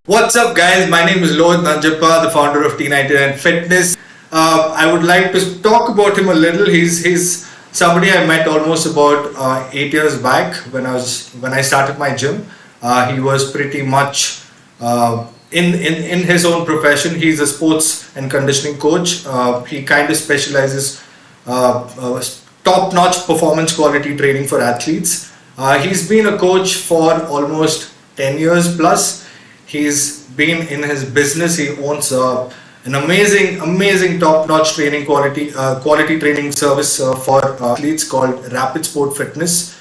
What's up, guys? My name is Lohit Nanjappa, the founder of T99 Fitness. I would like to talk about him a little. He's somebody I met almost about 8 years back when I started my gym. He was pretty much in his own profession. He's a sports and conditioning coach. He kind of specializes top-notch performance quality training for athletes. He's been a coach for almost 10 years plus. He's been in his business. He owns an amazing top-notch training quality training service for athletes called Rapid Sport Fitness,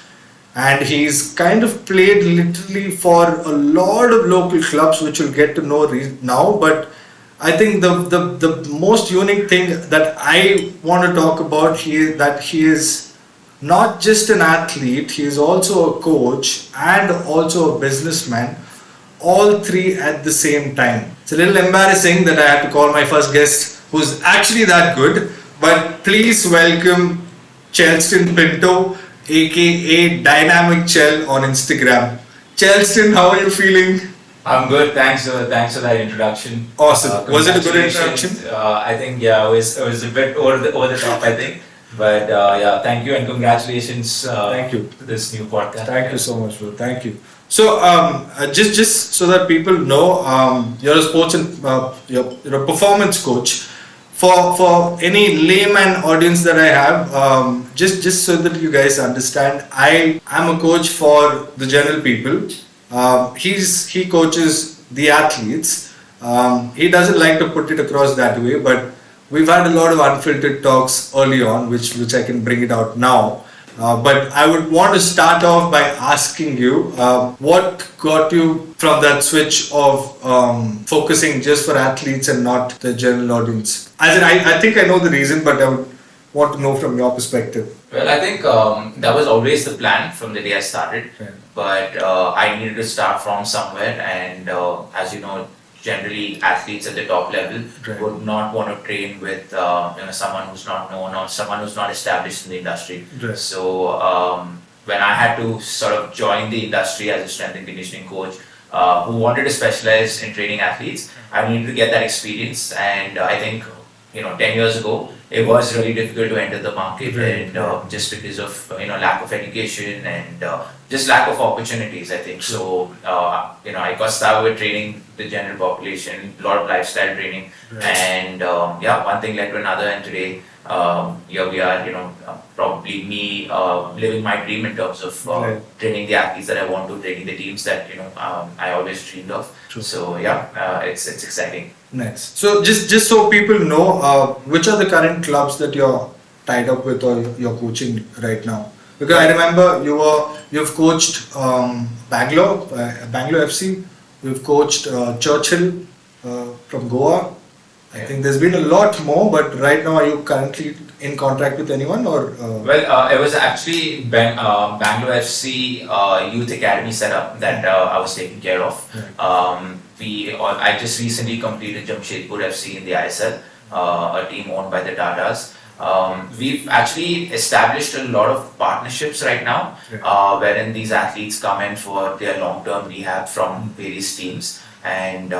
and he's kind of played literally for a lot of local clubs, which we'll get to know now. But I think the most unique thing that I want to talk about here that he is not just an athlete, he is also a coach and also a businessman, all three at the same time. It's a little embarrassing that I had to call my first guest who's actually that good, but please welcome CHELSTON PINTO, a.k.a. Dynamic Chel on Instagram. CHELSTON, how are you feeling? I'm good. Thanks for that introduction. Awesome. Was it a good introduction? I think it was a bit over the top. I think, but thank you and congratulations. Thank you. To this new podcast. Thank you so much, bro. Thank you. So, just so that people know, you're a sports and you're a performance coach. For any layman audience that I have, just so that you guys understand, I am a coach for the general people. He coaches the athletes. He doesn't like to put it across that way, but we've had a lot of unfiltered talks early on, which I can bring it out now. But I would want to start off by asking you what got you from that switch of focusing just for athletes and not the general audience. As in, I think I know the reason, but I would want to know from your perspective. Well, I think that was always the plan from the day I started. Yeah. But I needed to start from somewhere, and as you know, generally athletes at the top level Right. would not want to train with someone who's not known or someone who's not established in the industry. Right. So when I had to sort of join the industry as a strength and conditioning coach who wanted to specialize in training athletes, I needed to get that experience. And I think 10 years ago it was really difficult to enter the market, Right. and just because of lack of education and just lack of opportunities, I think. So I got started with training the general population, a lot of lifestyle training, Right. and one thing led to another, and today here we are, probably me living my dream in terms of Right. training the athletes that I want to, training the teams that I always dreamed of. True. So it's exciting. Nice. So just so people know, which are the current clubs that you're tied up with or you're coaching right now? Because I remember you've coached Bangalore FC. You've coached Churchill from Goa. I think there's been a lot more, but right now are you currently in contract with anyone or? Well, it was actually Bangalore FC Youth Academy setup that I was taking care of. Right. I just recently completed Jamshedpur FC in the ISL, a team owned by the Tatas. We've actually established a lot of partnerships right now, wherein these athletes come in for their long-term rehab from various teams, and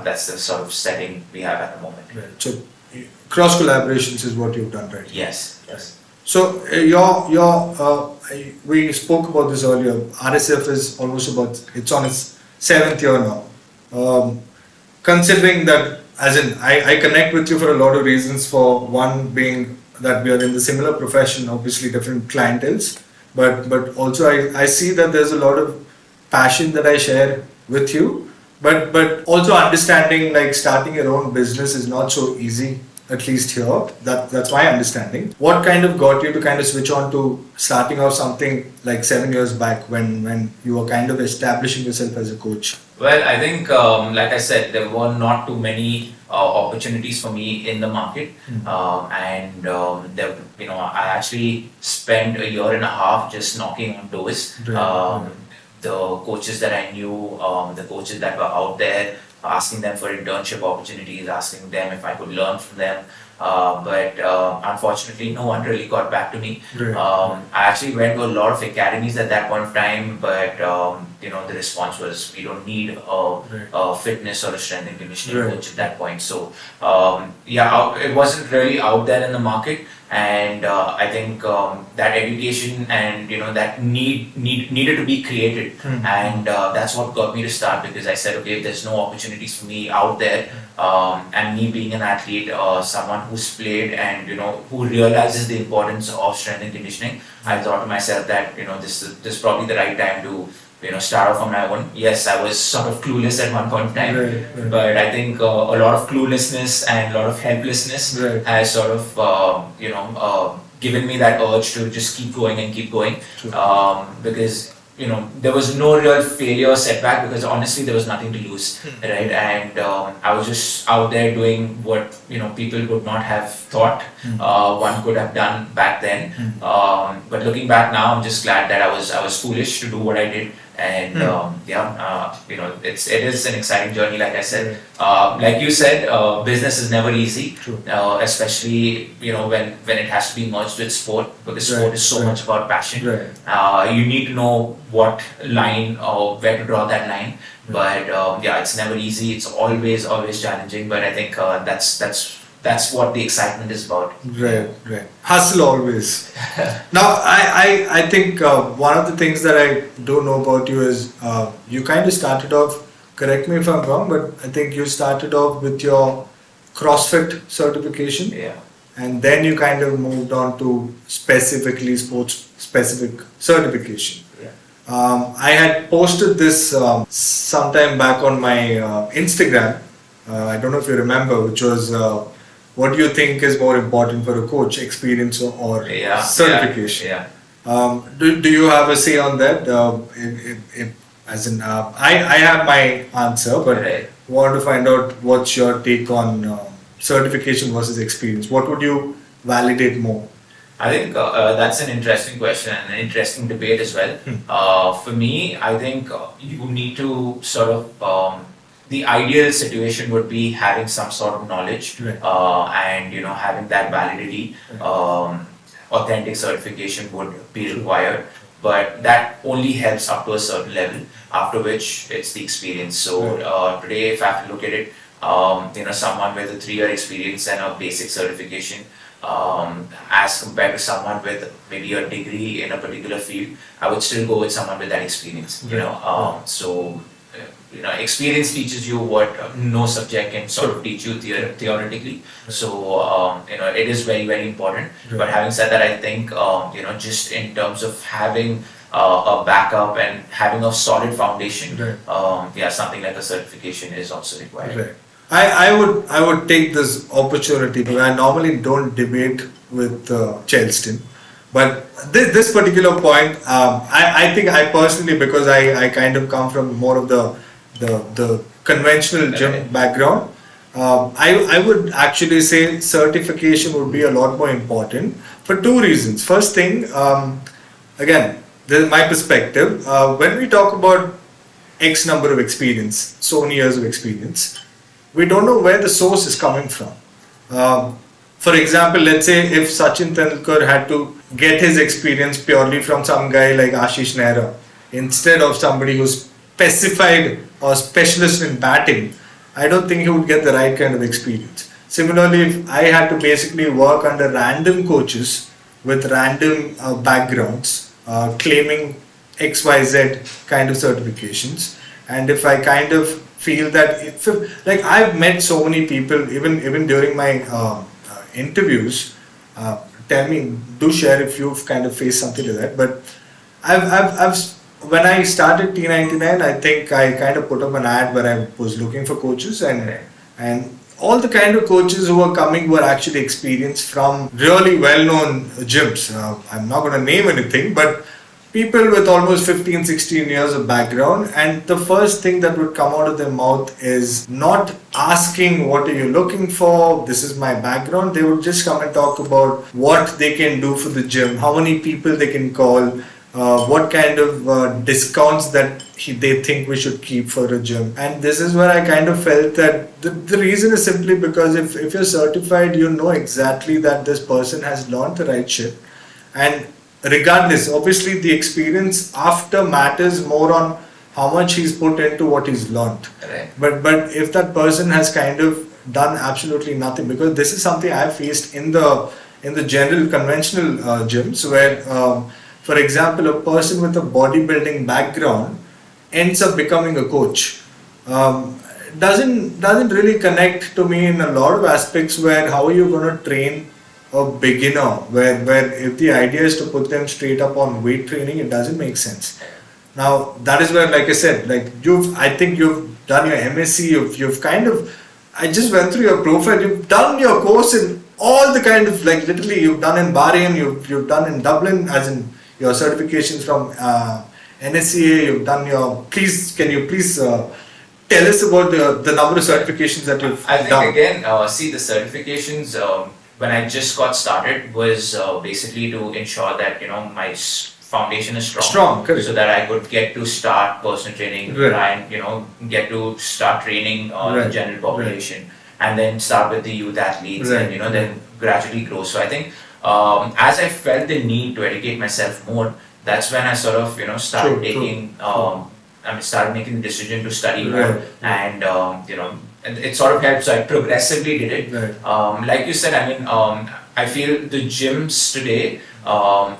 that's the sort of setting we have at the moment. Right. So cross collaborations is what you've done, right? Yes. So we spoke about this earlier. RSF is almost it's on its 7th year now. Considering that, as in, I connect with you for a lot of reasons. For one being that we are in the similar profession, obviously different clienteles, but also I see that there's a lot of passion that I share with you. But also understanding like starting your own business is not so easy, at least here. That's my understanding. What kind of got you to kind of switch on to starting off something like 7 years back when you were kind of establishing yourself as a coach? Well, I think, like I said, there were not too many opportunities for me in the market, and I actually spent a year and a half just knocking on doors. Right. The coaches that I knew, the coaches that were out there, asking them for internship opportunities, asking them if I could learn from them. but unfortunately, no one really got back to me. Right. I actually went to a lot of academies at that point of time, but the response was we don't need a fitness or a strength and conditioning Right. coach at that point. So it wasn't really out there in the market, and I think that education and that needed to be created, and that's what got me to start, because I said, okay, if there's no opportunities for me out there, and me being an athlete, someone who's played and who realizes the importance of strength and conditioning, I thought to myself that this is probably the right time to start off on my own. Yes, I was sort of clueless at one point in time, Right. but I think a lot of cluelessness and a lot of helplessness Right. has sort of given me that urge to just keep going and keep going, True. because there was no real failure or setback, because honestly there was nothing to lose, right? And I was just out there doing what people would not have thought one could have done back then. But looking back now, I'm just glad that I was foolish to do what I did. And it is an exciting journey, like I said. Like you said, business is never easy, True. especially when it has to be merged with sport, because sport Right, is so right. much about passion. Right. You need to know what line or where to draw that line. But it's never easy. It's always challenging. But I think that's what the excitement is about. Right, right. Hustle always. Now, I think one of the things that I don't know about you is you kind of started off, correct me if I'm wrong, but I think you started off with your CrossFit certification. Yeah. And then you kind of moved on to specifically sports specific certification. Yeah. I had posted this sometime back on my Instagram. I don't know if you remember, which was what do you think is more important for a coach, experience or certification? Yeah. Do you have a say on that? I have my answer, but Right. want to find out what's your take on certification versus experience. What would you validate more? I think that's an interesting question and an interesting debate as well. For me, I think you need to sort of the ideal situation would be having some sort of knowledge, Right. and having that validity. Authentic certification would be required, but that only helps up to a certain level, after which it's the experience. So today, if I have to look at it, someone with a 3-year experience and a basic certification, as compared to someone with maybe a degree in a particular field, I would still go with someone with that experience. Experience teaches you what no subject can sort of teach you theoretically. So it is very, very important. But having said that, I think just in terms of having a backup and having a solid foundation, something like a certification is also required. Right. I would take this opportunity. I normally don't debate with CHELSTON, but this particular point, I think I personally, because I kind of come from more of the conventional gym background, I would actually say certification would be a lot more important for 2 reasons. First thing, again, this is my perspective. When we talk about X number of experience, so many years of experience, we don't know where the source is coming from. For example, let's say if Sachin Tendulkar had to get his experience purely from some guy like Ashish Nehra, instead of somebody who's specified or specialist in batting, I don't think he would get the right kind of experience. Similarly, if I had to basically work under random coaches with random backgrounds, claiming XYZ kind of certifications, and if I kind of feel that, like I've met so many people, even during my interviews, tell me, do share if you've kind of faced something like that. But I've when I started T99, I think I kind of put up an ad where I was looking for coaches, and all the kind of coaches who were coming were actually experienced from really well-known gyms. I'm not going to name anything, but people with almost 15, 16 years of background, and the first thing that would come out of their mouth is not asking what are you looking for, this is my background. They would just come and talk about what they can do for the gym, how many people they can call, what kind of discounts that they think we should keep for a gym. And this is where I kind of felt that the reason is simply because if you're certified, you know exactly that this person has learned the right shit. And regardless, obviously the experience after matters more on how much he's put into what he's learned. Right. But if that person has kind of done absolutely nothing, because this is something I've faced in the general conventional gyms where for example, a person with a bodybuilding background ends up becoming a coach. Doesn't really connect to me in a lot of aspects where how are you going to train a beginner where if the idea is to put them straight up on weight training, it doesn't make sense. Now that is where, like I said, like I think you've done your MSc, you've kind of, I just went through your profile, you've done your course in all the kind of, like literally you've done in Bahrain, you've done in Dublin, as in your certifications from NSCA, you've done your, can you please tell us about the number of certifications that you've I think done? again, see the certifications when I just got started was basically to ensure that my foundation is strong. Strong, correct. So that I could get to start personal training, Right. try and get to start training the Right. general population, and then start with the youth athletes, Right. and then gradually grow. So I think as I felt the need to educate myself more, that's when I sort of started True, taking. true. Started making the decision to study Right. more, and and it sort of helped. So I progressively did it. Right. Like you said, I mean, I feel the gyms today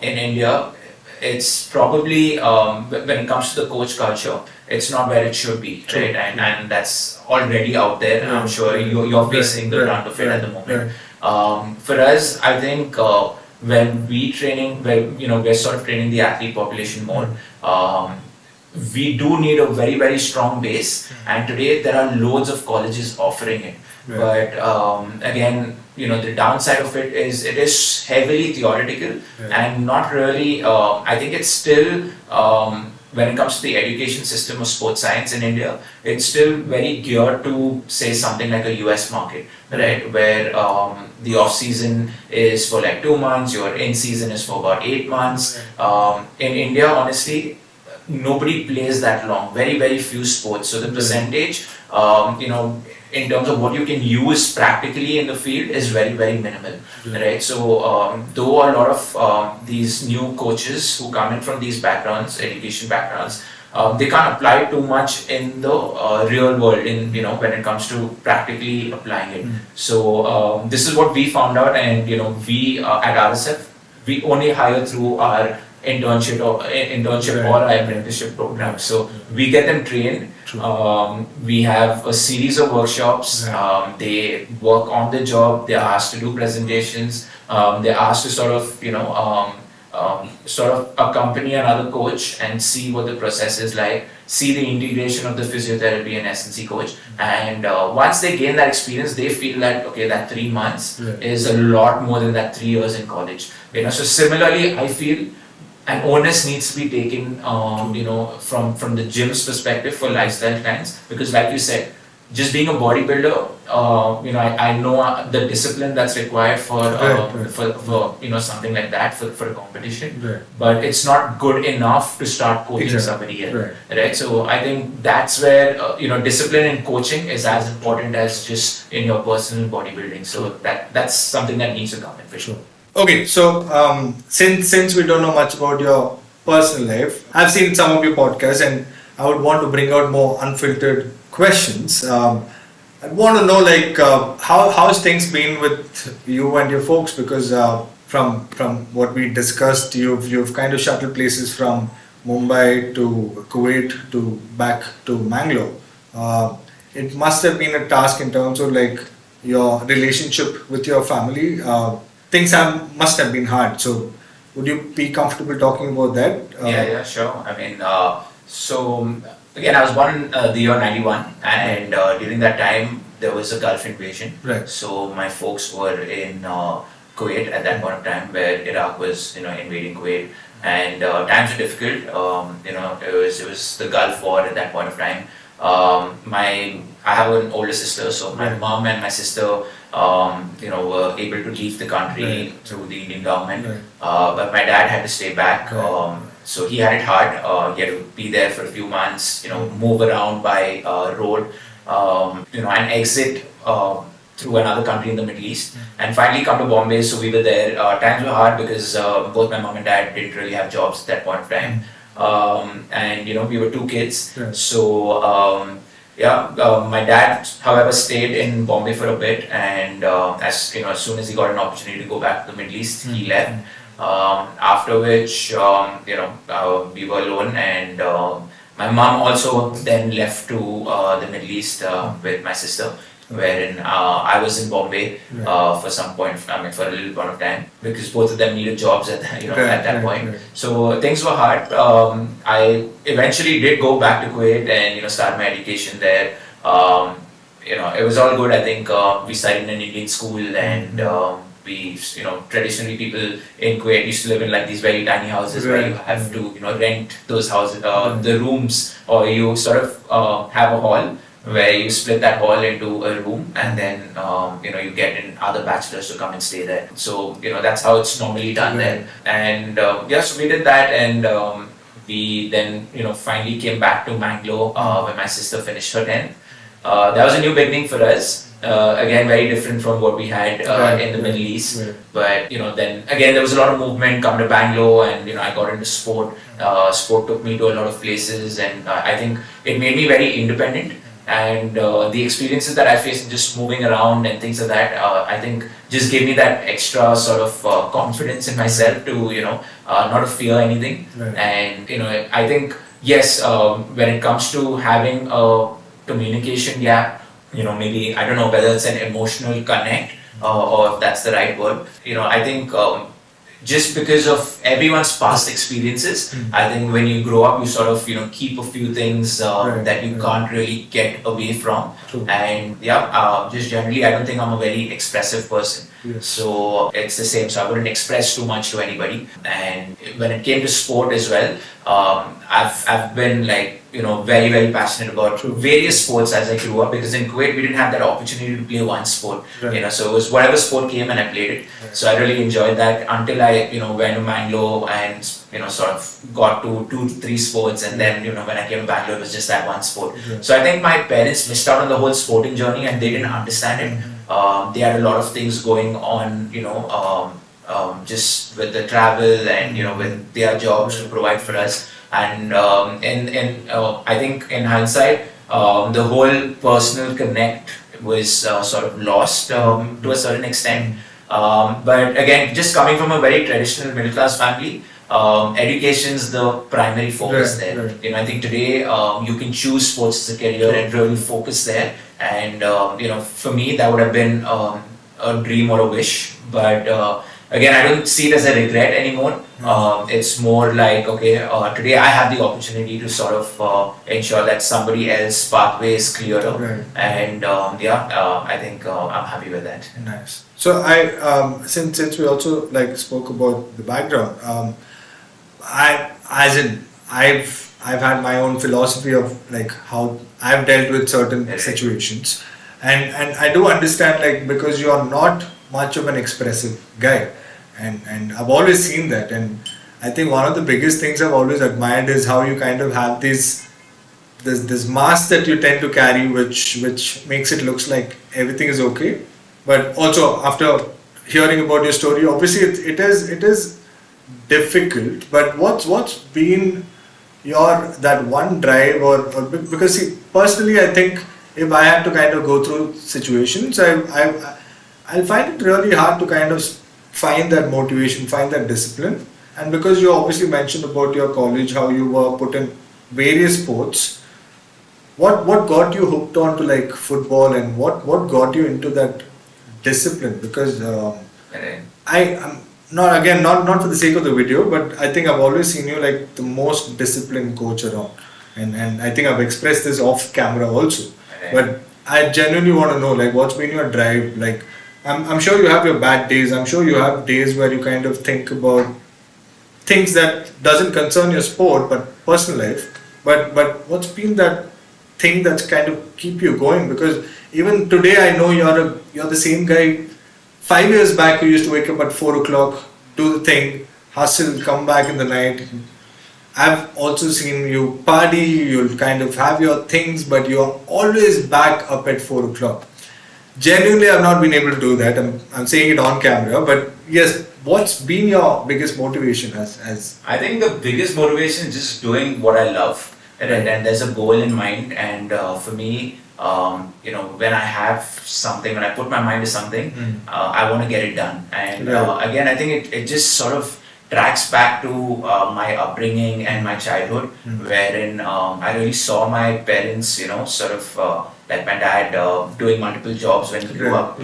in India, it's probably when it comes to the coach culture, it's not where it should be, True. right? And that's already out there. And I'm Right. sure you're facing the Right. brunt of it at the Right. moment. For us, I think when we're sort of training the athlete population more. We do need a very, very strong base, and today there are loads of colleges offering it. Right. But again, the downside of it is heavily theoretical Right. and not really. I think it's still when it comes to the education system of sports science in India, it's still very geared to say something like a US market, right? Where the off season is for like 2 months, your in season is for about 8 months. In India, honestly, nobody plays that long. Very, very few sports. So the percentage, in terms of what you can use practically in the field is very, very minimal, right? So though a lot of these new coaches who come in from these backgrounds, education backgrounds, they can't apply too much in the real world when it comes to practically applying it. So this is what we found out, and we at RSF, we only hire through our internship or our apprenticeship program. So we get them trained. We have a series of workshops. They work on the job. They're asked to do presentations. They're asked to sort of accompany another coach and see what the process is like, see the integration of the physiotherapy and S&C coach. And once they gain that experience, they feel that, okay, that 3 months is a lot more than that 3 years in college. So similarly, I feel an onus needs to be taken, from the gym's perspective for lifestyle clients, because like you said, just being a bodybuilder, I know the discipline that's required for something like that for a competition, but it's not good enough to start coaching somebody else, right? So I think that's where discipline in coaching is as important as just in your personal bodybuilding. So that's something that needs to come in for sure. Okay, so since we don't know much about your personal life, I've seen some of your podcasts, and I would want to bring out more unfiltered questions. I want to know, like, how's things been with you and your folks, because from what we discussed, you've kind of shuttled places from Mumbai to Kuwait to back to Mangalore. It must have been a task in terms of like your relationship with your family. Things must have been hard. So, would you be comfortable talking about that? Yeah, sure. I mean, so again, I was born in the year 91, and during that time, there was a Gulf invasion. Right. So my folks were in Kuwait at that point of time, where Iraq was, invading Kuwait, and times were difficult. It was the Gulf War at that point of time. I have an older sister, so my mom and my sister, were able to leave the country through the Indian government. But my dad had to stay back. So he had it hard. He had to be there for a few months, move around by road, and exit through another country in the Middle East, and finally come to Bombay. So we were there. Times were hard because both my mom and dad didn't really have jobs at that point of time, and we were two kids. Right. So my dad, however, stayed in Bombay for a bit, and as soon as he got an opportunity to go back to the Middle East, he left. After which, we were alone, and my mom also then left to the Middle East with my sister, wherein I was in Bombay for some point, for a little point of time, because both of them needed jobs at at that point. Right. So things were hard. I eventually did go back to Kuwait and start my education there. It was all good. I think we studied in an Indian school, and we, traditionally people in Kuwait used to live in like these very tiny houses where you have to, rent those houses, the rooms, or you sort of have a hall where you split that hall into a room, and then you get in other bachelors to come and stay there. So that's how it's normally done there. And so we did that, and we then finally came back to Mangalore when my sister finished her 10th. That was a new beginning for us. Again, very different from what we had in the Middle East. But then again, there was a lot of movement. Come to Bangalore, and I got into sport. Sport took me to a lot of places, and I think it made me very independent. And the experiences that I faced in just moving around and things like that, I think just gave me that extra sort of confidence in myself to not to fear anything. And I think yes, when it comes to having a communication gap, maybe I don't know whether it's an emotional connect or if that's the right word. I think just because of everyone's past experiences, I think when you grow up, you sort of keep a few things that you can't really get away from. And just generally, I don't think I'm a very expressive person. So it's the same. So I wouldn't express too much to anybody. And when it came to sport as well, I've been like very, very passionate about various sports as I grew up, because in Kuwait we didn't have that opportunity to play one sport. So it was whatever sport came and I played it. So I really enjoyed that until I went to Mangalore and sort of got to 2-3 sports, and then when I came to Bangalore it was just that one sport. So I think my parents missed out on the whole sporting journey, and they didn't understand it. They had a lot of things going on, just with the travel and with their jobs to provide for us. And I think in hindsight, the whole personal connect was sort of lost to a certain extent. But again, just coming from a very traditional middle class family, education's the primary focus there. I think today you can choose sports as a career and really focus there. And for me, that would have been a dream or a wish. But again, I don't see it as a regret anymore. It's more like, okay, today I have the opportunity to sort of ensure that somebody else's pathway is clearer. And I think I'm happy with that. Nice. So since we also spoke about the background, I've had my own philosophy of how I've dealt with certain situations, and I do understand because you are not much of an expressive guy, and I've always seen that, and I think one of the biggest things I've always admired is how you kind of have this mask that you tend to carry, which makes it looks like everything is okay. But also, after hearing about your story, obviously it is difficult. But what's been your that one drive, or because see, personally I think if I had to kind of go through situations, I'll find it really hard to kind of find that motivation, find that discipline. And because you obviously mentioned about your college, how you were put in various sports, what got you hooked on to football, and what got you into that discipline? Because I'm not for the sake of the video, but I think I've always seen you the most disciplined coach around, and I think I've expressed this off camera also. But I genuinely want to know what's been your drive. I'm sure you have your bad days. I'm sure you have days where you kind of think about things that doesn't concern your sport but personal life. But what's been that thing that's kind of keep you going? Because even today I know you're the same guy 5 years back who used to wake up at 4 o'clock, do the thing, hustle, come back in the night. I've also seen you party, you'll kind of have your things, but you're always back up at 4 o'clock. Genuinely, I've not been able to do that. I'm saying it on camera, but yes, what's been your biggest motivation as I think the biggest motivation is just doing what I love, and there's a goal in mind. And for me, when I have something, when I put my mind to something, I want to get it done. And again, I think it just sort of tracks back to my upbringing and my childhood, wherein I really saw my parents, sort of like my dad doing multiple jobs when he grew up.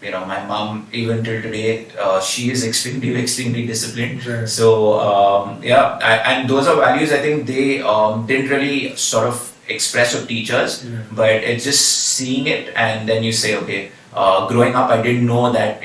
My mom, even till today, she is extremely disciplined. So, and those are values I think they didn't really sort of express or teach us, but it's just seeing it, and then you say, okay, growing up, I didn't know that,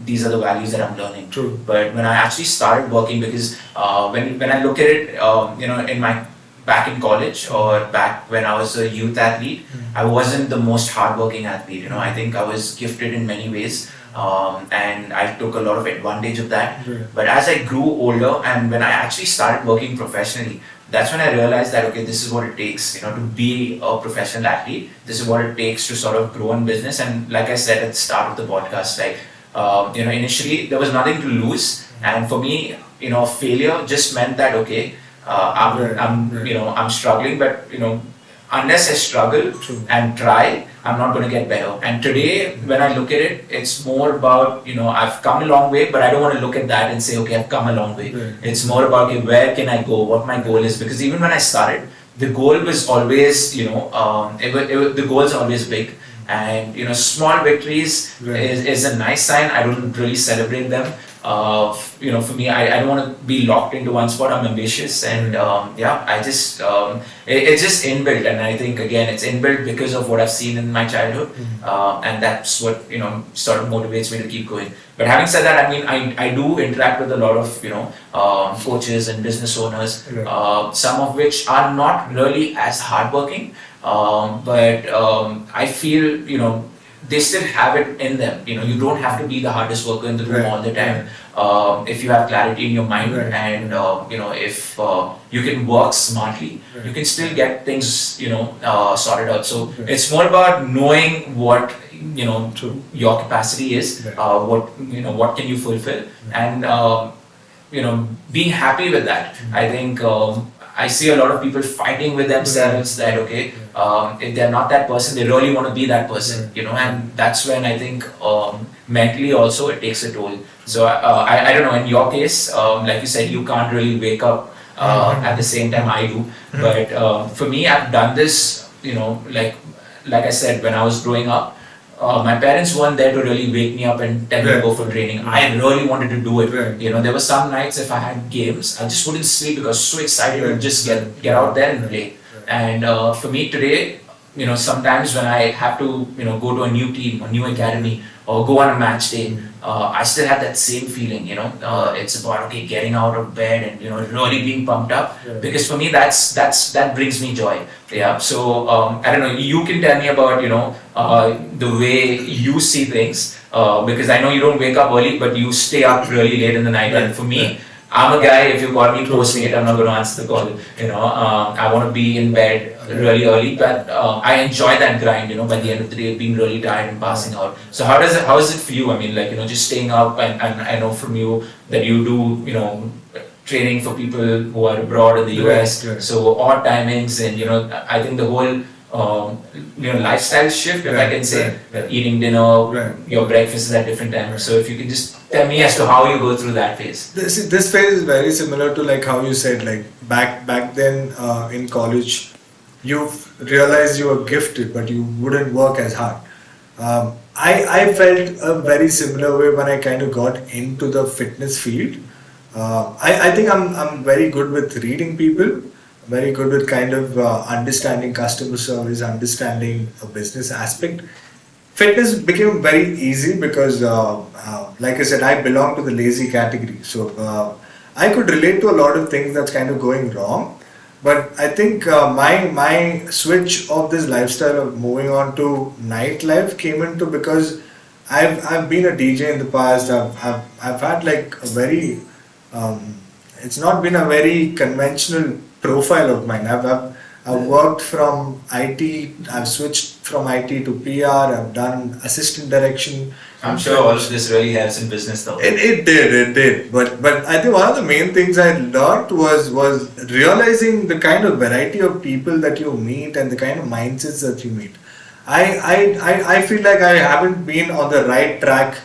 these are the values that I'm learning. True. But when I actually started working, because when I look at it, in my back in college or back when I was a youth athlete, I wasn't the most hardworking athlete. I think I was gifted in many ways, and I took a lot of advantage of that. But as I grew older and when I actually started working professionally, that's when I realized that, okay, this is what it takes, to be a professional athlete. This is what it takes to sort of grow in business. And like I said at the start of the podcast, like, initially there was nothing to lose. And for me, failure just meant that, okay, I'm struggling, but, unless I struggle and try, I'm not going to get better. And today, when I look at it, it's more about, I've come a long way, but I don't want to look at that and say, okay, I've come a long way. It's more about, okay, where can I go, what my goal is. Because even when I started, the goal was always, the goal is always big. And, small victories is a nice sign. I don't really celebrate them. For me, I don't want to be locked into one spot. I'm ambitious, and I just it's just inbuilt, and I think again it's inbuilt because of what I've seen in my childhood, and that's what sort of motivates me to keep going. But having said that, I mean I do interact with a lot of coaches and business owners, some of which are not really as hardworking, but I feel they still have it in them. You don't have to be the hardest worker in the room all the time. If you have clarity in your mind, and if you can work smartly, you can still get things sorted out. So it's more about knowing what your capacity is, what can you fulfill, and being happy with that. I think I see a lot of people fighting with themselves that, okay, if they're not that person, they really want to be that person, and that's when I think mentally also it takes a toll. So I don't know, in your case, like you said, you can't really wake up at the same time I do, but for me, I've done this, like I said, when I was growing up, my parents weren't there to really wake me up and tell me to go for training. I really wanted to do it. There were some nights if I had games, I just wouldn't sleep because I was so excited to just get out there and play. And for me today, sometimes when I have to, go to a new team, a new academy, or go on a match day, I still have that same feeling. It's about, okay, getting out of bed and really being pumped up. Because for me, that brings me joy. Yeah. So I don't know. You can tell me about the way you see things, because I know you don't wake up early, but you stay up really late in the night. And for me, I'm a guy, if you call me post-8, I'm not going to answer the call. I want to be in bed really early, but I enjoy that grind, by the end of the day, being really tired and passing out. So how is it for you? I mean, just staying up, and I know from you that you do, training for people who are abroad in the US. So odd timings, and, I think the whole lifestyle shift, if I can say, eating dinner, your breakfast is at different times. So if you can just tell me as to how you go through that phase. This phase is very similar to like how you said, like back then in college, you realized you were gifted, but you wouldn't work as hard. I felt a very similar way when I kind of got into the fitness field. I think I'm very good with reading people, very good with kind of understanding customer service, understanding a business aspect. Fitness became very easy because, like I said, I belong to the lazy category. So I could relate to a lot of things that's kind of going wrong. But I think my switch of this lifestyle of moving on to nightlife came into because I've been a DJ in the past. I've had like a very it's not been a very conventional profile of mine. I've worked from IT. I've switched from IT to PR. I've done assistant direction. I'm sure all of this really helps in business though. It did. But I think one of the main things I learned was realizing the kind of variety of people that you meet and the kind of mindsets that you meet. I feel like I haven't been on the right track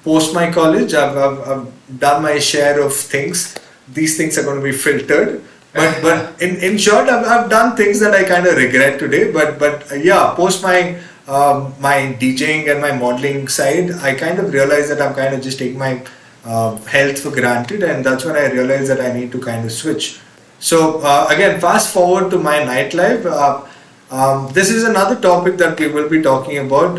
post my college. I've done my share of things. These things are going to be filtered. But in short, I've done things that I kind of regret today. But yeah, post my DJing and my modeling side, I kind of realized that I'm kind of just taking my health for granted, and that's when I realized that I need to kind of switch. So again, fast forward to my nightlife. This is another topic that we will be talking about,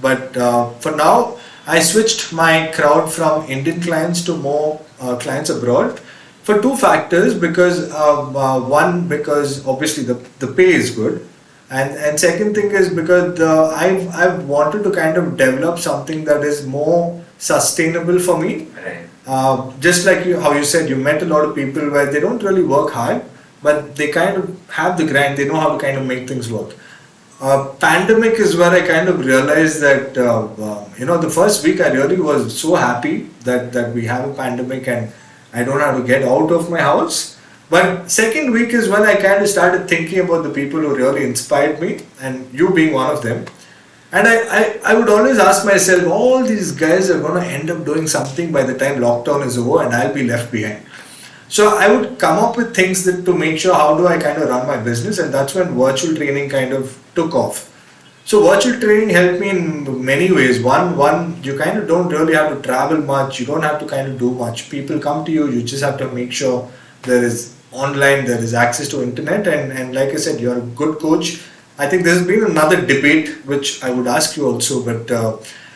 but for now, I switched my crowd from Indian clients to more clients abroad for two factors. Because one, because obviously the pay is good, and second thing is because I've wanted to kind of develop something that is more sustainable for me. Right. Just like how you said, you met a lot of people where they don't really work hard, but they kind of have the grind. They know how to kind of make things work. Pandemic is where I kind of realized that the first week I really was so happy that we have a pandemic and I don't have to get out of my house. But second week is when I kind of started thinking about the people who really inspired me, and you being one of them. And I would always ask myself, all these guys are going to end up doing something by the time lockdown is over and I'll be left behind. So I would come up with things to make sure how do I kind of run my business, and that's when virtual training kind of took off. So virtual training helped me in many ways. One, you kind of don't really have to travel much. You don't have to kind of do much. People come to you. You just have to make sure there is online, there is access to internet, and like I said, you're a good coach. I think there's been another debate which I would ask you also, but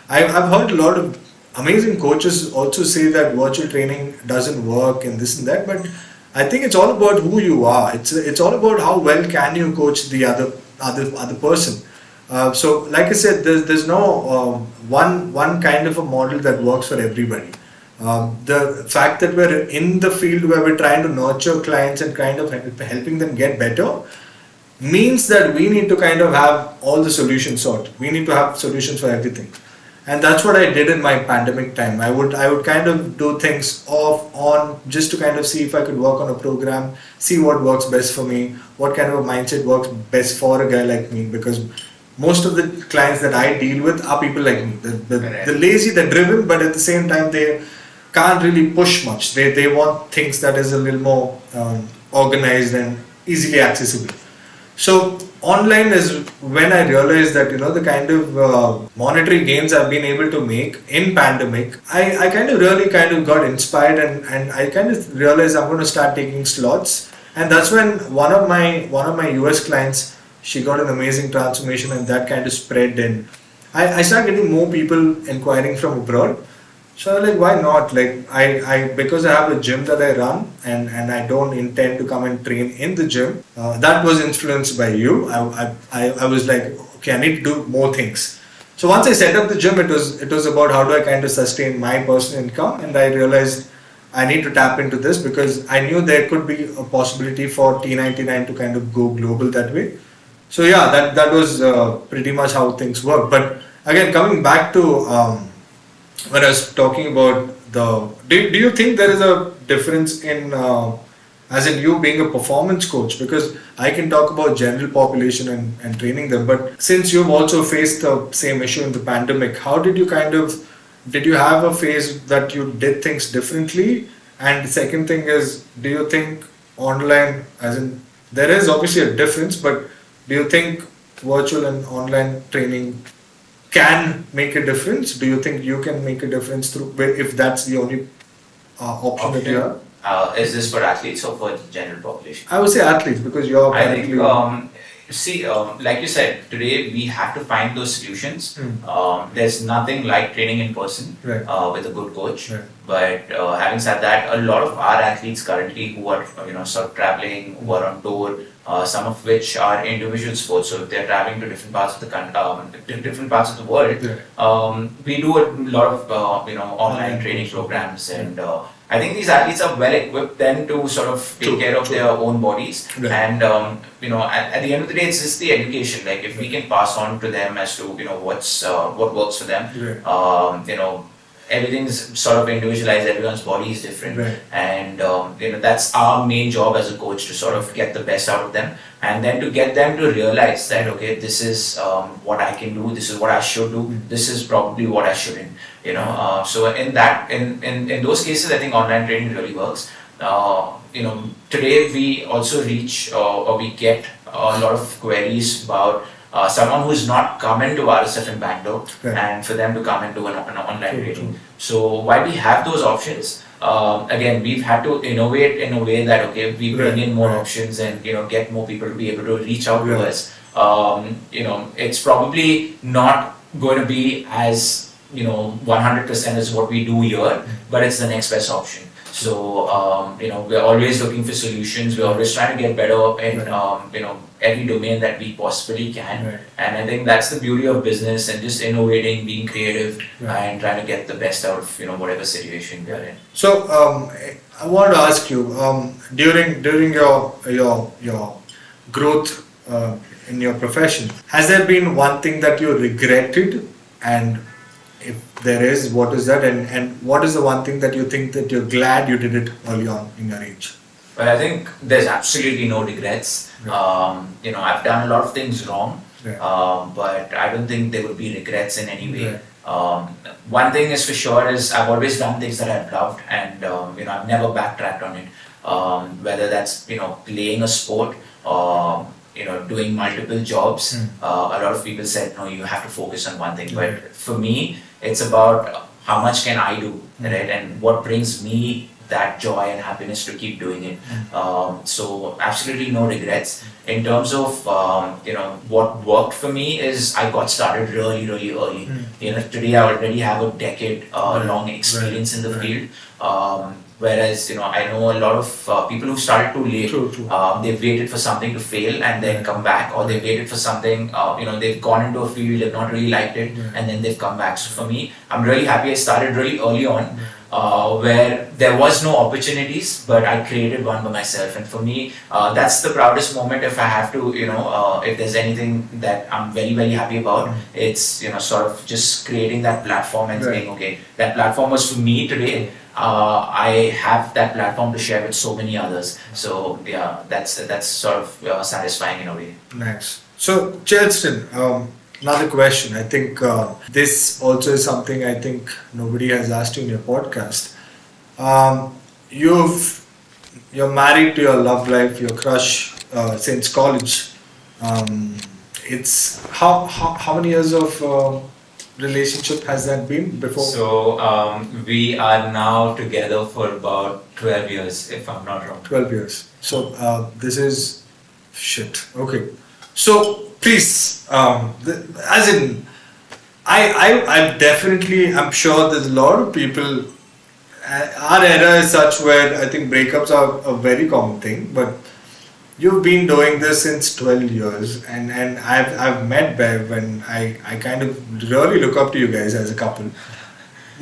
I've heard a lot of amazing coaches also say that virtual training doesn't work and this and that, but I think it's all about who you are. It's all about how well can you coach the other person. So like I said, there's no one kind of a model that works for everybody. The fact that we're in the field where we're trying to nurture clients and kind of helping them get better means that we need to kind of have all the solutions sorted. We need to have solutions for everything. And that's what I did in my pandemic time. I would kind of do things off, on, just to kind of see if I could work on a program, see what works best for me, what kind of a mindset works best for a guy like me, because most of the clients that I deal with are people like me. The lazy, they're driven, but at the same time they can't really push much. They want things that is a little more organized and easily accessible. So online is when I realized that the kind of monetary gains I've been able to make in pandemic, I kind of really kind of got inspired, and I kind of realized I'm going to start taking slots. And that's when one of my US clients, she got an amazing transformation, and that kind of spread, and I started getting more people inquiring from abroad. So I was like, why not? Like I because I have a gym that I run, and I don't intend to come and train in the gym. That was influenced by you. I was like, okay, I need to do more things. So once I set up the gym, it was about how do I kind of sustain my personal income, and I realized I need to tap into this because I knew there could be a possibility for T99 to kind of go global that way. So yeah, that was pretty much how things work. But again, coming back to when I was talking about do you think there is a difference in as in you being a performance coach? Because I can talk about general population and training them, but since you've also faced the same issue in the pandemic, how did you did you have a phase that you did things differently? And the second thing is, do you think online, as in there is obviously a difference, but do you think virtual and online training can make a difference? Do you think you can make a difference through, if that's the only option that you have? Is this for athletes or for general population? I would say athletes, because you're I think, currently like you said, today we have to find those solutions. There's nothing like training in person Right. with a good coach. Right. But having said that, a lot of our athletes currently who are sort of traveling, who are on tour, some of which are individual sports. So if they're traveling to different parts of different parts of the world, Yeah. we do a lot of online training programs, and I think these athletes are well equipped then to sort of take care of their own bodies. Right. And at the end of the day, it's just the education. Like if we can pass on to them as to what works for them. Right. Everything's sort of individualized. Everyone's body is different, Right. and that's our main job as a coach, to sort of get the best out of them, and then to get them to realize that okay, this is what I can do, this is what I should do, this is probably what I shouldn't. So in those cases, I think online training really works. Today we also reach or we get a lot of queries about someone who's not come into RSF in Bangalore, Right. and for them to come into an online True, training. true. So while we have those options, again, we've had to innovate in a way that okay, we bring Right, in more right. options and get more people to be able to reach out to Right. us. It's probably not going to be as 100% as what we do here, but it's the next best option. So we're always looking for solutions. We're always trying to get better in every domain that we possibly can. Right. And I think that's the beauty of business and just innovating, being creative, Right. and trying to get the best out of whatever situation we're in. So I want to ask you, during your growth in your profession, has there been one thing that you regretted, and if there is, what is that, and what is the one thing that you think that you're glad you did it early on in your age? But I think there's absolutely no regrets. Right. I've done a lot of things wrong, Right. but I don't think there would be regrets in any way. Right. One thing is for sure is I've always done things that I've loved, and I've never backtracked on it. Whether that's playing a sport or doing multiple jobs. A lot of people said no, you have to focus on one thing. Right. But for me, it's about how much can I do, right? And what brings me that joy and happiness to keep doing it. So absolutely no regrets. In terms of what worked for me is I got started really, really early. Today I already have a decade long experience in the Right. field. Whereas I know a lot of people who started too late. True. They've waited for something to fail and then come back, or they've waited for something. They've gone into a field, they've not really liked it, Right. and then they've come back. So for me, I'm really happy I started really early on, where there was no opportunities, but I created one by myself. And for me, that's the proudest moment. If I have to, if there's anything that I'm very, very happy about, it's sort of just creating that platform and Right. saying, okay, that platform was for me today. I have that platform to share with so many others. So yeah, that's sort of satisfying in a way. Nice. So, Chelston, another question. I think this also is something I think nobody has asked you in your podcast. You're married to your love life, your crush since college. It's how many years of relationship has that been before? So we are now together for about 12 years, if I'm not wrong. 12 years. So this is shit. Okay. So please, as in, I definitely, I'm sure there's a lot of people. Our era is such where I think breakups are a very common thing, but you've been doing this since 12 years, and I've met Bev, and I kind of really look up to you guys as a couple.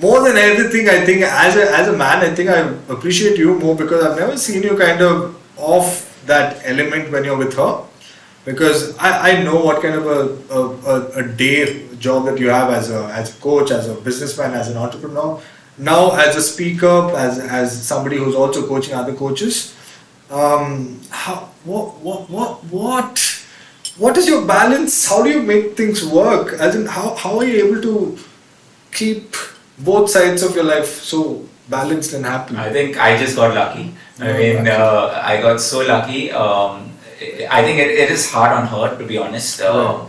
More than everything, I think as a man, I think I appreciate you more because I've never seen you kind of off that element when you're with her. Because I know what kind of a day job that you have as a coach, as a businessman, as an entrepreneur. Now as a speaker, as somebody who's also coaching other coaches. What is your balance? How do you make things work? As in, how are you able to keep both sides of your life so balanced and happy? I think I just got lucky. I got so lucky. I think it is hard on her, to be honest. The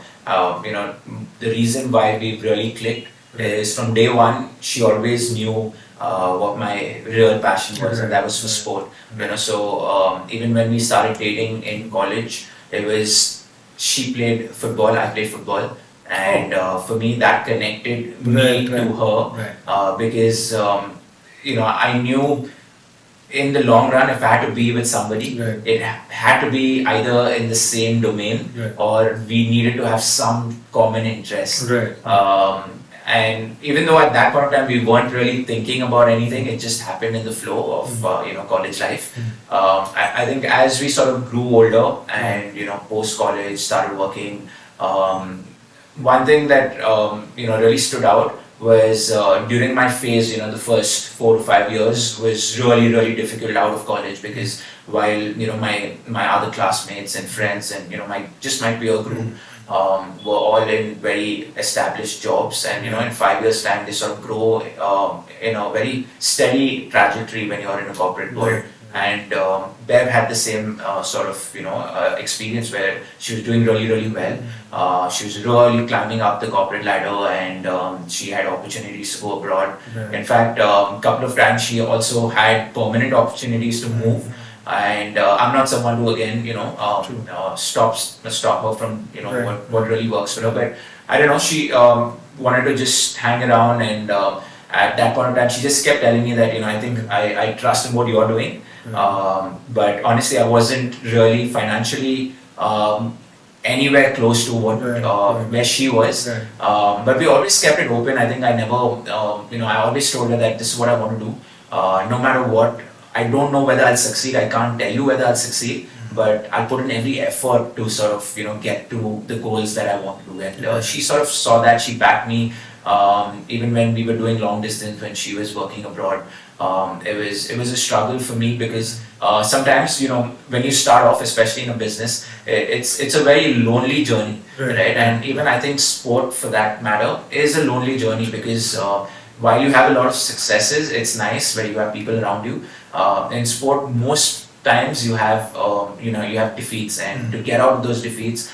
reason why we've really clicked is from day one, she always knew what my real passion was, and that was for sport. So even when we started dating in college, it was she played football, I played football, and for me that connected me to her because I knew in the long run, if I had to be with somebody, it had to be either in the same domain or we needed to have some common interest. And even though at that point of time we weren't really thinking about anything, it just happened in the flow of college life. I think as we sort of grew older and post college started working, one thing that really stood out was during my phase, the first 4 to 5 years was really difficult out of college, because while my other classmates and friends and my peer group were all in very established jobs, and in 5 years time they sort of grow in a very steady trajectory when you're in a corporate world. And Bev had the same sort of experience where she was doing really well. She was really climbing up the corporate ladder, and she had opportunities to go abroad. In fact, a couple of times she also had permanent opportunities to move. And I'm not someone who again stop her from what really works for her. But I don't know, she wanted to just hang around, and at that point of time she just kept telling me that I think I trust in what you're doing. But honestly, I wasn't really financially anywhere close to what where she was. But we always kept it open. I think I never, I always told her that this is what I want to do. No matter what, I don't know whether I'll succeed. I can't tell you whether I'll succeed, but I'll put in every effort to sort of get to the goals that I want to do. And she sort of saw that. She backed me. Even when we were doing long distance, when she was working abroad, it was a struggle for me, because sometimes when you start off, especially in a business, it's a very lonely journey, right? And even I think sport, for that matter, is a lonely journey, because while you have a lot of successes, it's nice where you have people around you. In sport, most times you have you have defeats, and to get out of those defeats,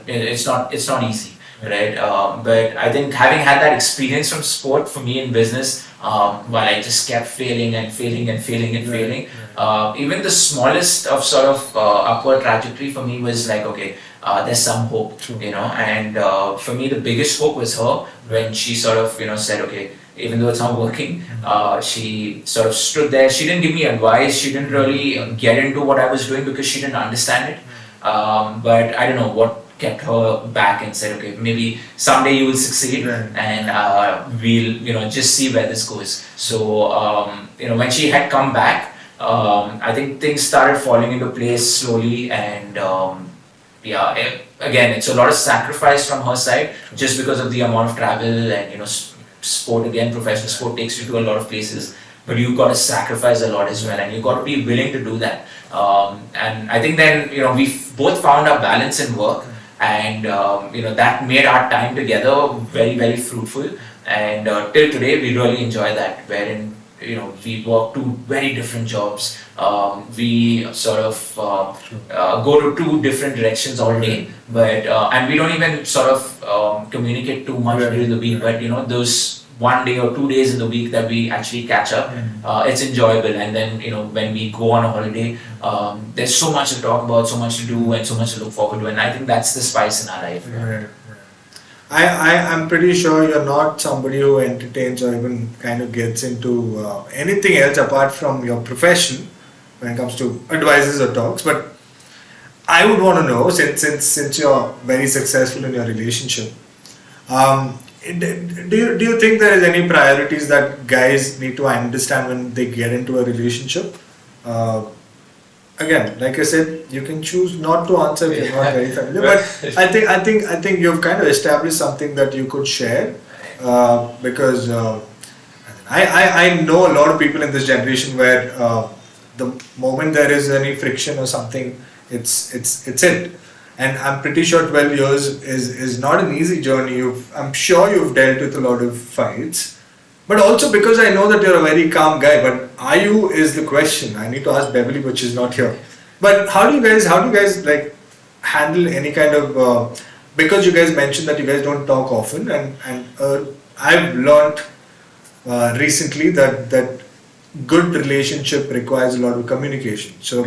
it's not easy. Right, but I think having had that experience from sport, for me in business, while I just kept failing, even the smallest of sort of upward trajectory for me was like, okay, there's some hope, and for me the biggest hope was her, when she sort of said, okay, even though it's not working, she sort of stood there. She didn't give me advice, she didn't really get into what I was doing, because she didn't understand it, but I don't know what kept her back, and said, okay, maybe someday you will succeed, and we'll just see where this goes. So when she had come back, I think things started falling into place slowly, and again, it's a lot of sacrifice from her side, just because of the amount of travel, and sport, again, professional sport takes you to a lot of places, but you've got to sacrifice a lot as well, and you've got to be willing to do that. And I think then we both found our balance in work, and that made our time together very fruitful, and till today we really enjoy that, wherein we work two very different jobs. We sort of go to two different directions all day, but and we don't even sort of communicate too much during the week, but those 1 day or 2 days in the week that we actually catch up, it's enjoyable. And then when we go on a holiday, there's so much to talk about, so much to do, and so much to look forward to, and I think that's the spice in our life. I'm pretty sure you're not somebody who entertains or even kind of gets into anything else apart from your profession when it comes to advices or talks. But I would want to know, since you're very successful in your relationship, do you think there is any priorities that guys need to understand when they get into a relationship? Again, like I said, you can choose not to answer if you're not very familiar. But I think you've kind of established something that you could share, because I know a lot of people in this generation where the moment there is any friction or something, it's it. And I'm pretty sure 12 years is not an easy journey. I'm sure you've dealt with a lot of fights. But also because I know that you're a very calm guy. But are you is the question. I need to ask Beverly, but she's not here. But how do you guys like handle any kind of... because you guys mentioned that you guys don't talk often. And I've learned recently that good relationship requires a lot of communication. So...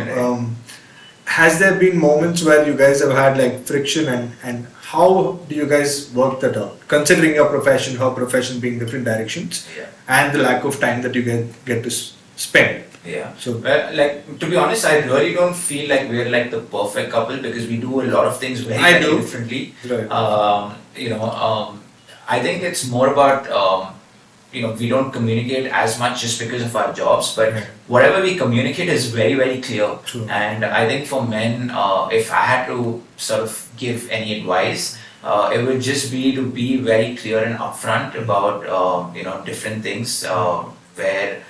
has there been moments where you guys have had like friction, and how do you guys work that out, considering your profession, her profession being different directions, and the lack of time that you get to spend? So like, to be honest, I really don't feel like we're like the perfect couple, because we do a lot of things very differently. I think it's more about we don't communicate as much just because of our jobs, but whatever we communicate is very, very clear. True. And I think for men, if I had to sort of give any advice, it would just be to be very clear and upfront about different things where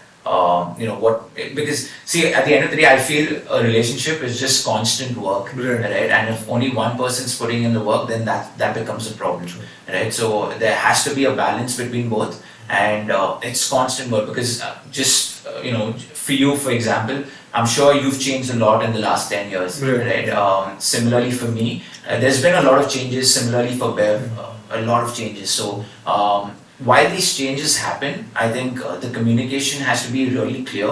because see, at the end of the day, I feel a relationship is just constant work, right? And if only one person's putting in the work, then that becomes a problem, right? So there has to be a balance between both, and it's constant work because for you, for example, I'm sure you've changed a lot in the last 10 years, right? Similarly for me, there's been a lot of changes. Similarly for Bev, a lot of changes. So while these changes happen, I think the communication has to be really clear.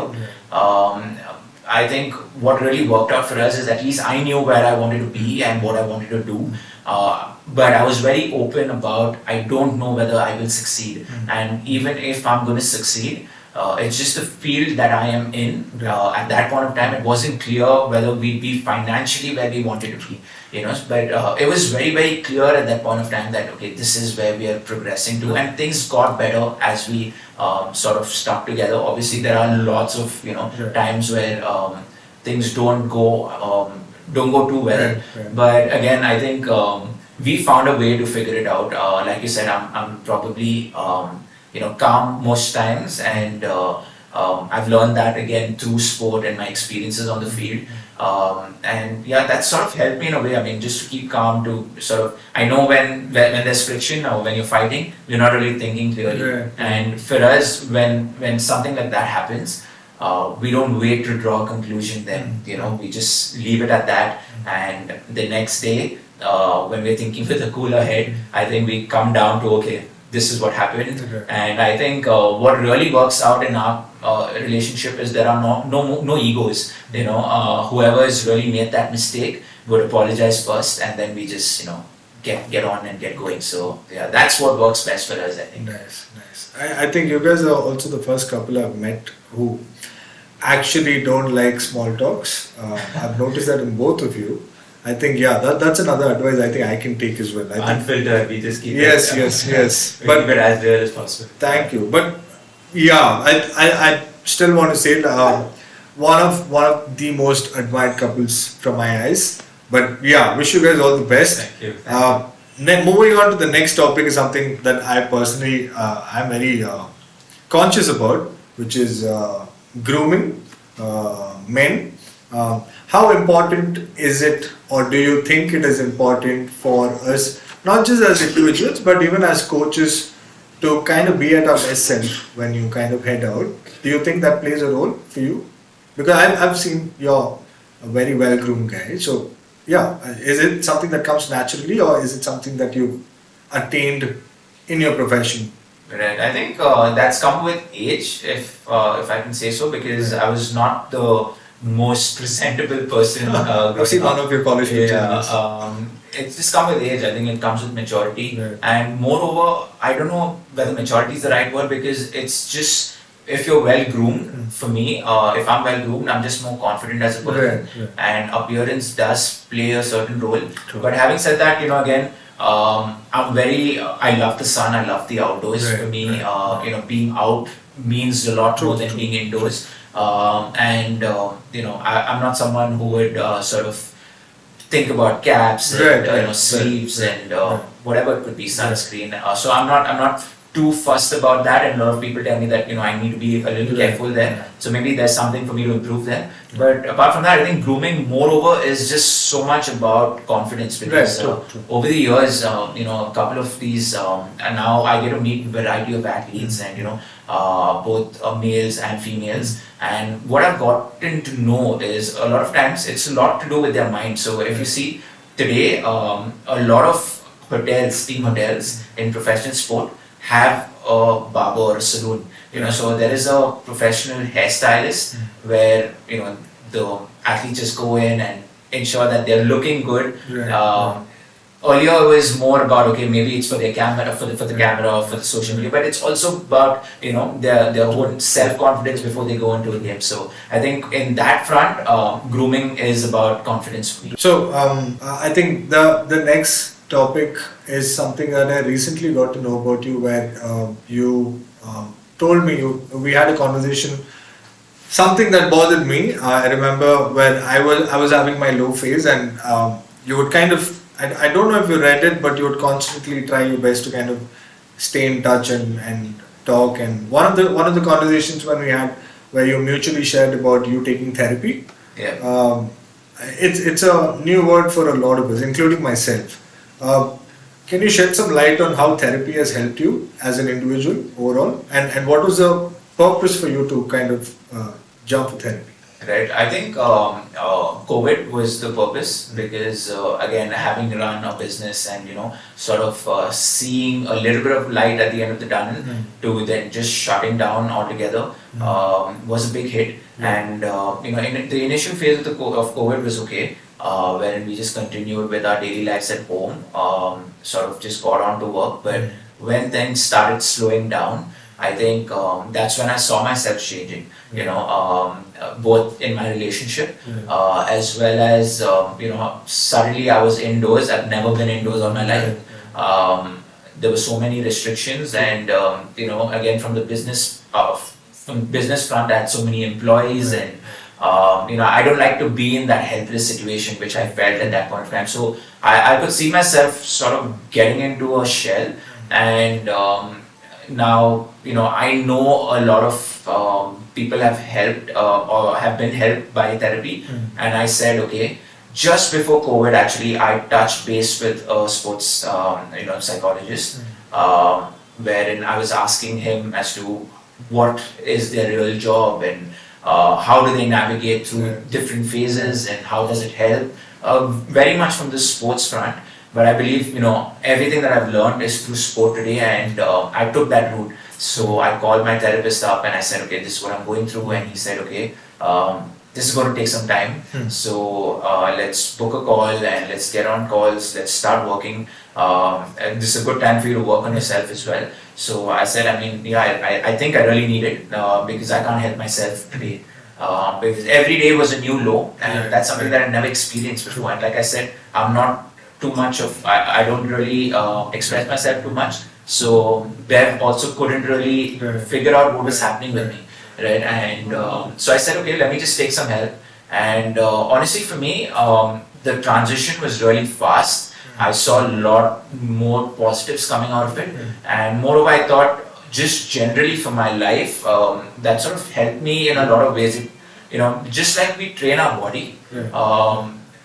I think what really worked out for us is at least I knew where I wanted to be and what I wanted to do. But I was very open about I don't know whether I will succeed. And even if I'm going to succeed, it's just the field that I am in. At that point of time, it wasn't clear whether we'd be financially where we wanted to be. But it was very, very clear at that point of time that okay, this is where we are progressing to, and things got better as we sort of stuck together. Obviously, there are lots of times where things don't go too well. But again, I think we found a way to figure it out. Like you said, I'm probably calm most times, and I've learned that again through sport and my experiences on the field. And yeah, that sort of helped me in a way. I mean, just to keep calm, to sort of, I know when there's friction or when you're fighting, you're not really thinking clearly. And for us, when something like that happens, we don't wait to draw a conclusion then, we just leave it at that. And the next day, when we're thinking with a cooler head, I think we come down to, okay, this is what happened. And I think what really works out in our relationship is there are no egos. Whoever has really made that mistake would apologize first, and then we just get on and get going. So yeah, that's what works best for us, I think. Nice. I think you guys are also the first couple I've met who actually don't like small talks. I've noticed that in both of you. I think that's another advice I think I can take as well. Unfiltered, we just keep yes. But keep it as real as possible. Thank you. But yeah, I still want to say one of the most admired couples from my eyes. But yeah, wish you guys all the best. Thank you. Moving on to the next topic is something that I personally I'm very conscious about, which is grooming men. How important is it, or do you think it is important for us, not just as individuals, but even as coaches, to kind of be at our best self when you kind of head out? Do you think that plays a role for you? Because I've seen you're a very well-groomed guy. So yeah, is it something that comes naturally, or is it something that you've attained in your profession? Right. I think that's come with age, if I can say so, because I was not the most presentable person. I've seen one of your college pictures. It's just come with age. I think it comes with maturity, and moreover, I don't know whether maturity is the right word, because it's just if you're well groomed. For me, if I'm well groomed, I'm just more confident as a person, and appearance does play a certain role. But having said that, again, I love the sun, I love the outdoors. For me, being out means a lot more than being indoors. I'm not someone who would sort of think about caps and sleeves and whatever it could be, sunscreen. So I'm not too fussed about that, and a lot of people tell me that I need to be a little careful there. So maybe there's something for me to improve there. But apart from that, I think grooming, moreover, is just so much about confidence, because over the years, a couple of these, and now I get to meet a variety of athletes, and both males and females. And what I've gotten to know is a lot of times it's a lot to do with their mind. So if you see today, a lot of team hotels in professional sport have a barber or a saloon. So there is a professional hairstylist where the athletes just go in and ensure that they're looking good. Earlier it was more about, okay, maybe it's for their camera, for the camera, or for the social media, but it's also about their own self-confidence before they go into a game. So I think in that front, grooming is about confidence for me. So I think the next topic is something that I recently got to know about you, where you told me we had a conversation. Something that bothered me. I remember when I was having my low phase, and you would kind of, I don't know if you read it, but you would constantly try your best to kind of stay in touch and talk. And one of the conversations when we had, where you mutually shared about you taking therapy. Yeah. It's a new word for a lot of us, including myself. Can you shed some light on how therapy has helped you as an individual overall, and what was the purpose for you to kind of jump for therapy? Right. I think COVID was the purpose because again, having run a business and sort of seeing a little bit of light at the end of the tunnel to then just shutting down altogether was a big hit. And in the initial phase of of COVID was okay, wherein we just continued with our daily lives at home, sort of just got on to work. But when things started slowing down, I think that's when I saw myself changing, both in my relationship as well as, suddenly I was indoors. I've never been indoors all my life. There were so many restrictions, and, again, from the business front, I had so many employees, and, I don't like to be in that helpless situation, which I felt at that point of time. So I could see myself sort of getting into a shell, and now, I know a lot of people have helped or have been helped by therapy, and I said, okay, just before COVID, actually, I touched base with a sports, psychologist, wherein I was asking him as to what is their real job, and how do they navigate through different phases, and how does it help, very much from the sports front. But I believe, everything that I've learned is through sport today, and I took that route. So I called my therapist up and I said, okay, this is what I'm going through. And he said, okay, this is going to take some time. So let's book a call and let's get on calls. Let's start working. And this is a good time for you to work on yourself as well. So I said, I think I really need it because I can't help myself today. Because every day was a new low, and that's something that I've never experienced before. And like I said, I'm not too much of, I don't really express myself too much. So Bev also couldn't really figure out what was happening with me, right? And so I said, okay, let me just take some help. And honestly, for me, the transition was really fast. I saw a lot more positives coming out of it, and moreover, I thought just generally for my life, that sort of helped me in a lot of ways. Just like we train our body.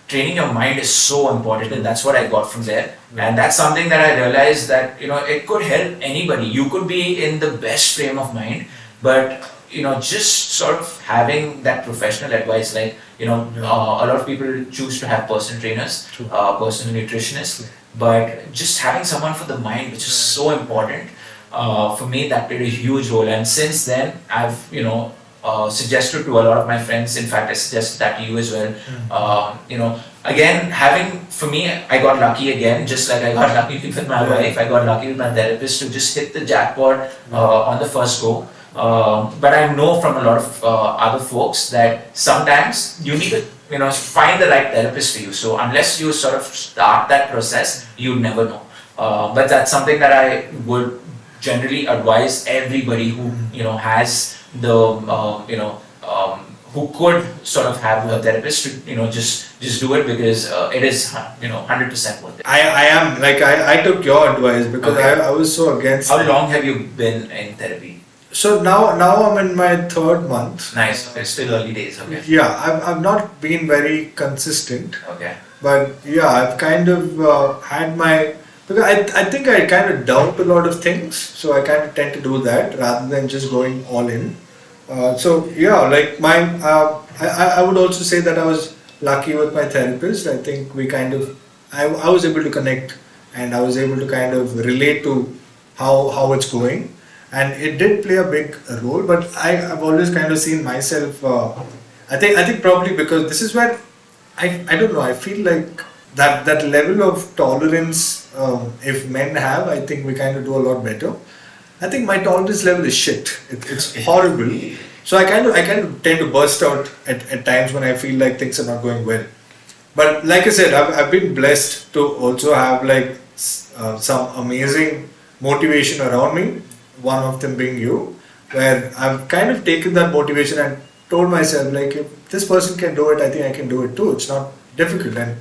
Training your mind is so important, and that's what I got from there. And that's something that I realized that it could help anybody. You could be in the best frame of mind, but just sort of having that professional advice, like a lot of people choose to have personal trainers, personal nutritionists, but just having someone for the mind, which is so important. For me, that played a huge role, and since then I've suggested to a lot of my friends. In fact, I suggested that to you as well. Again, for me, I got lucky again, just like I got lucky with my wife. I got lucky with my therapist to just hit the jackpot on the first go. But I know from a lot of other folks that sometimes you need to find the right therapist for you. So unless you sort of start that process, you never know. But that's something that I would generally advise everybody who has the who could sort of have a therapist to just do it, because it is 100% worth it. I am like I took your advice because Okay. I was so against. How long have you been in therapy? So now I'm in my third month. Nice. Okay, still early days. Okay. Yeah, I've not been very consistent, Okay. but yeah, I've kind of had my, because I think I kind of doubt a lot of things, so I kind of tend to do that rather than just going all in. So yeah, like I would also say that I was lucky with my therapist. I think we kind of, I was able to connect, and I was able to kind of relate to how it's going, and it did play a big role. But I've always kind of seen myself. I think probably because this is where I don't know. I feel like that level of tolerance, if men have, I think we kind of do a lot better. I think my tolerance level is shit. It's horrible. So I kind of tend to burst out at times when I feel like things are not going well. But like I said, I've been blessed to also have like some amazing motivation around me. One of them being you, where I've kind of taken that motivation and told myself like, if this person can do it, I think I can do it too. It's not difficult. And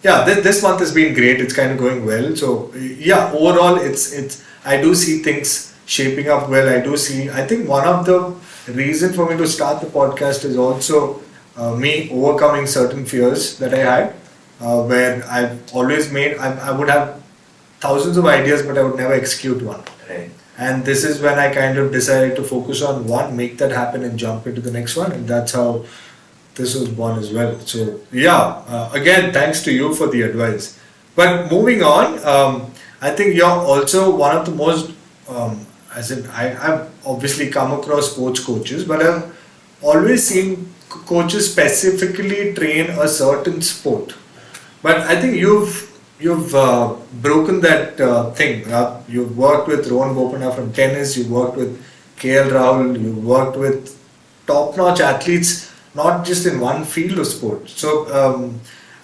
yeah, this month has been great. It's kind of going well. So yeah, overall, it's I do see things shaping up well. I do see. I think one of the reason for me to start the podcast is also me overcoming certain fears that I had, where I've always made. I would have thousands of ideas, but I would never execute one. Right. And this is when I kind of decided to focus on one, make that happen, and jump into the next one. And that's how this was born as well. So yeah, again, thanks to you for the advice. But moving on, I think you're also one of the most, as in I've obviously come across sports coaches, but I've always seen coaches specifically train a certain sport. But I think you've broken that thing. You've worked with Rohan Bopana from tennis. You've worked with KL Rahul. You've worked with top-notch athletes, not just in one field of sport. So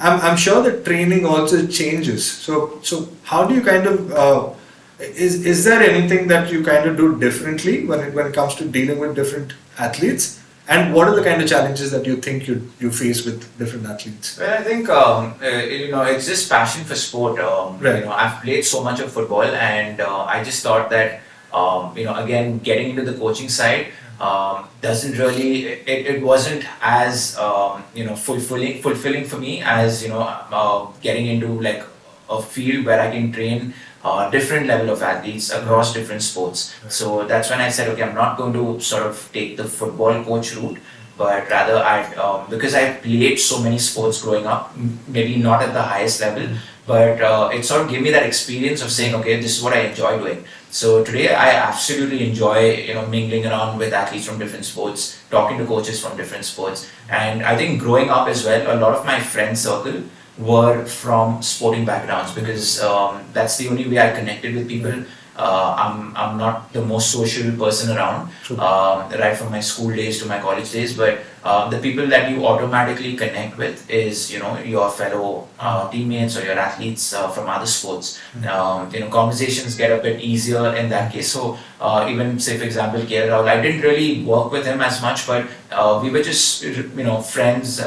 I'm sure that training also changes. So how do you kind of is there anything that you kind of do differently when it comes to dealing with different athletes? And what are the kind of challenges that you think you face with different athletes? Well, I think it's just passion for sport. Right. I've played so much of football, and I just thought that again, getting into the coaching side doesn't really. It wasn't as fulfilling for me as getting into like a field where I can train different level of athletes across different sports. So that's when I said, okay, I'm not going to sort of take the football coach route, but rather because I played so many sports growing up, maybe not at the highest level, but it sort of gave me that experience of saying, okay, this is what I enjoy doing. So today I absolutely enjoy mingling around with athletes from different sports, talking to coaches from different sports, and I think growing up as well, a lot of my friend circle were from sporting backgrounds because that's the only way I connected with people. I'm not the most social person around, right from my school days to my college days, but the people that you automatically connect with is your fellow teammates or your athletes from other sports. Conversations get a bit easier in that case. So even say for example KL Rahul, I didn't really work with him as much, but we were just friends.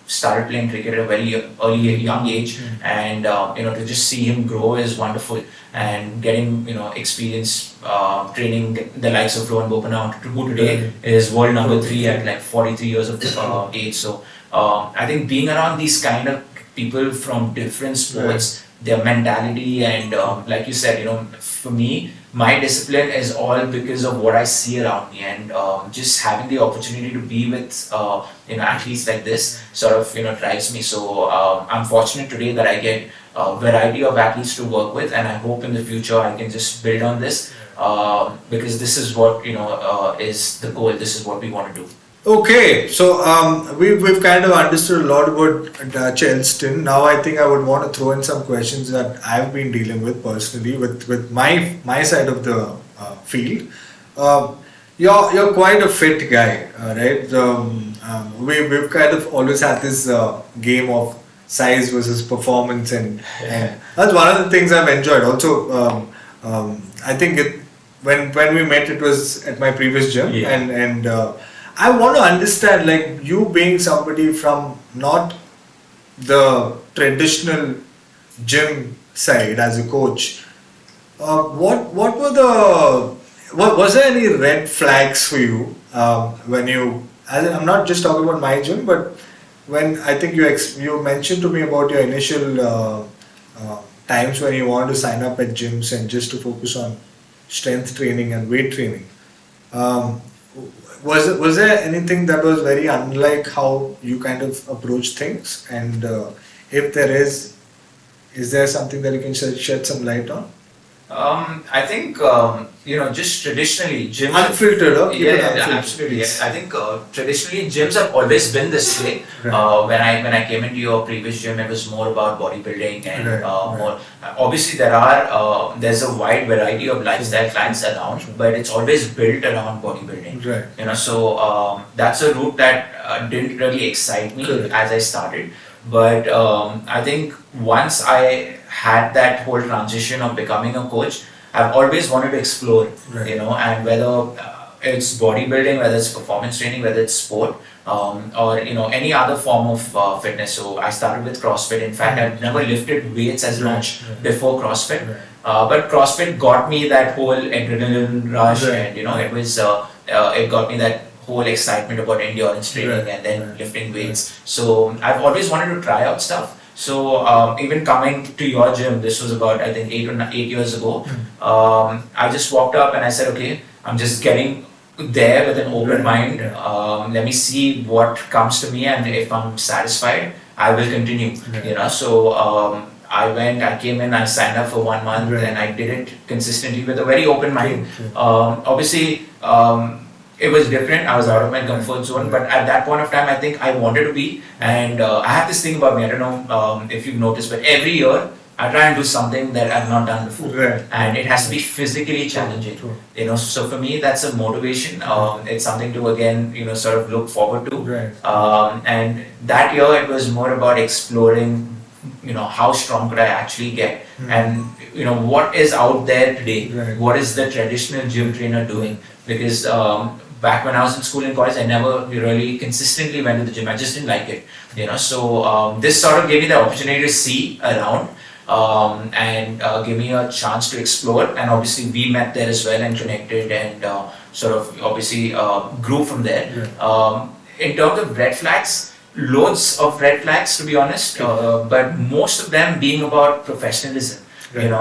Started playing cricket at a very young age, and to just see him grow is wonderful, and getting experience training the likes of Rohan Bopana, who today is world number 3 at like 43 years of age. So I think being around these kind of people from different sports, their mentality, and like you said, for me, my discipline is all because of what I see around me, and just having the opportunity to be with athletes like this sort of drives me. So I'm fortunate today that I get a variety of athletes to work with, and I hope in the future I can just build on this because this is what is the goal. This is what we want to do. Okay, so we've kind of understood a lot about CHELSTON. Now I think I would want to throw in some questions that I've been dealing with personally with my side of the field. You're quite a fit guy, right? We've kind of always had this game of size versus performance, and that's one of the things I've enjoyed. Also, I think when we met, it was at my previous gym, and I want to understand, like, you being somebody from not the traditional gym side as a coach, what was there any red flags for you when you? I'm not just talking about my gym, but when I think you mentioned to me about your initial times when you wanted to sign up at gyms and just to focus on strength training and weight training. Was there anything that was very unlike how you kind of approach things? And if there is there something that you can shed some light on? I think just traditionally gyms unfiltered, absolutely. Yes. I think traditionally gyms have always been this way. Right. When I came into your previous gym, it was more about bodybuilding and Right. more. Obviously, there's a wide variety of lifestyle clients around, but it's always built around bodybuilding. Right. So that's a route that didn't really excite me Correct. as I started. But I think once I had that whole transition of becoming a coach, I've always wanted to explore, Right. and whether it's bodybuilding, whether it's performance training, whether it's sport, or any other form of fitness. So I started with CrossFit. In fact, I've never lifted weights as Right, much right. before CrossFit. Right. But CrossFit got me that whole adrenaline rush, Right, and right. it was it got me that whole excitement about endurance training Right, and then right, lifting weights. So I've always wanted to try out stuff. So even coming to your gym, this was about I think 8 years ago. I just walked up and I said, okay, I'm just getting there with an open Right, mind. right. Let me see what comes to me, and if I'm satisfied, I will continue. Right. So I came in, I signed up for 1 month, Right. and I did it consistently with a very open mind. True, true. Obviously, it was different. I was out of my comfort zone, but at that point of time, I think I wanted to be. And I have this thing about me. I don't know if you've noticed, but every year I try and do something that I've not done before, Right. and it has to be physically challenging. True. So for me, that's a motivation. It's something to again, sort of look forward to. Right. And that year, it was more about exploring. How strong could I actually get, and what is out there today. Right. What is the traditional gym trainer doing? Because back when I was in school and college, I never really consistently went to the gym. I just didn't like it, So this sort of gave me the opportunity to see around, and give me a chance to explore. And obviously, we met there as well and connected, and sort of obviously grew from there. Right. In terms of red flags, loads of red flags to be honest, but most of them being about professionalism. Right.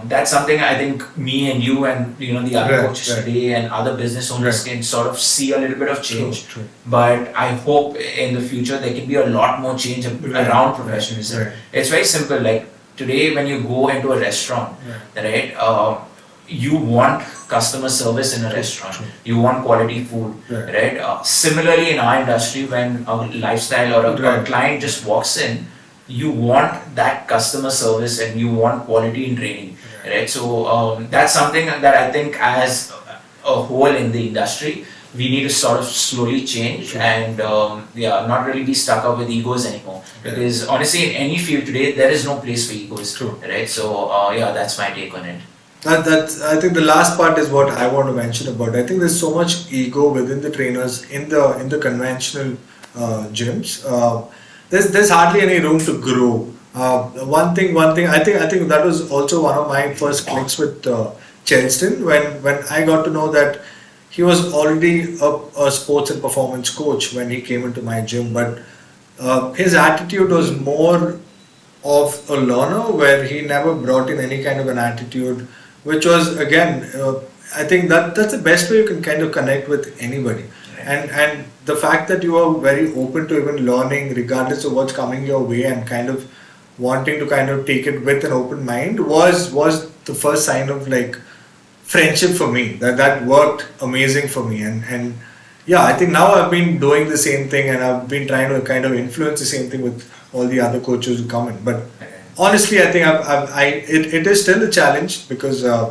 That's something I think me and you and the other Right, coaches right. today and other business owners Right. can sort of see a little bit of change. True, true. But I hope in the future there can be a lot more change Right, around right, professionalism. right. It's very simple. Like today, when you go into a restaurant, right? You want customer service in a restaurant. True. You want quality food, Right. right? Similarly, in our industry, when a lifestyle or a Right. client just walks in, you want that customer service and you want quality in training, right? So that's something that I think as a whole in the industry, we need to sort of slowly change and not really be stuck up with egos anymore. Because honestly, in any field today, there is no place for egos, True. right? So that's my take on it. I think the last part is what I want to mention about. I think there's so much ego within the trainers in the conventional gyms. There's hardly any room to grow. One thing. I think that was also one of my first clicks with CHELSTON when I got to know that he was already a sports and performance coach when he came into my gym, but his attitude was more of a learner, where he never brought in any kind of an attitude, which was again, I think that's the best way you can kind of connect with anybody. And the fact that you are very open to even learning regardless of what's coming your way, and kind of wanting to kind of take it with an open mind was the first sign of like friendship for me. That worked amazing for me. And yeah, I think now I've been doing the same thing, and I've been trying to kind of influence the same thing with all the other coaches who come in. But honestly, I think it is still a challenge, because I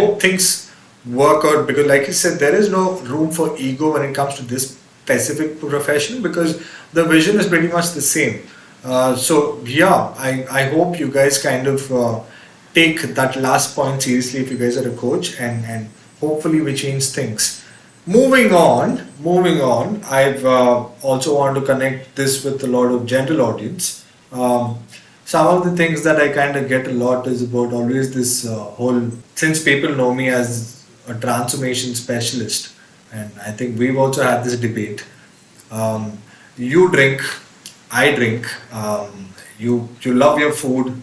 hope things work out, because like you said, there is no room for ego when it comes to this specific profession, because the vision is pretty much the same. So yeah, I hope you guys kind of take that last point seriously if you guys are a coach, and hopefully we change things. Moving on, I've also want to connect this with a lot of general audience. Some of the things that I kind of get a lot is about always this whole, since people know me as a transformation specialist, and I think we've also had this debate. You drink, I drink. You love your food,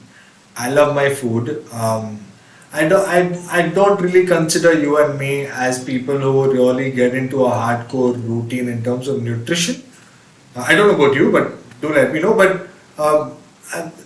I love my food. I don't really consider you and me as people who really get into a hardcore routine in terms of nutrition. I don't know about you, but do let me know. But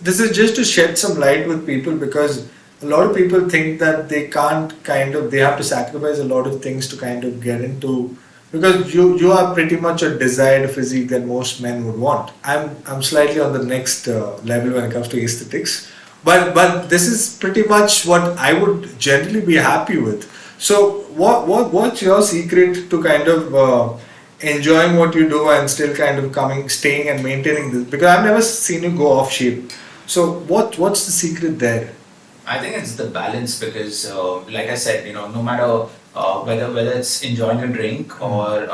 this is just to shed some light with people, because a lot of people think that they have to sacrifice a lot of things to kind of get into, because you are pretty much a desired physique that most men would want. I'm slightly on the next level when it comes to aesthetics. But this is pretty much what I would generally be happy with. So what's your secret to kind of enjoying what you do and still kind of staying and maintaining this? Because I've never seen you go off shape. So what's the secret there? I think it's the balance because, like I said, no matter whether it's enjoying a drink or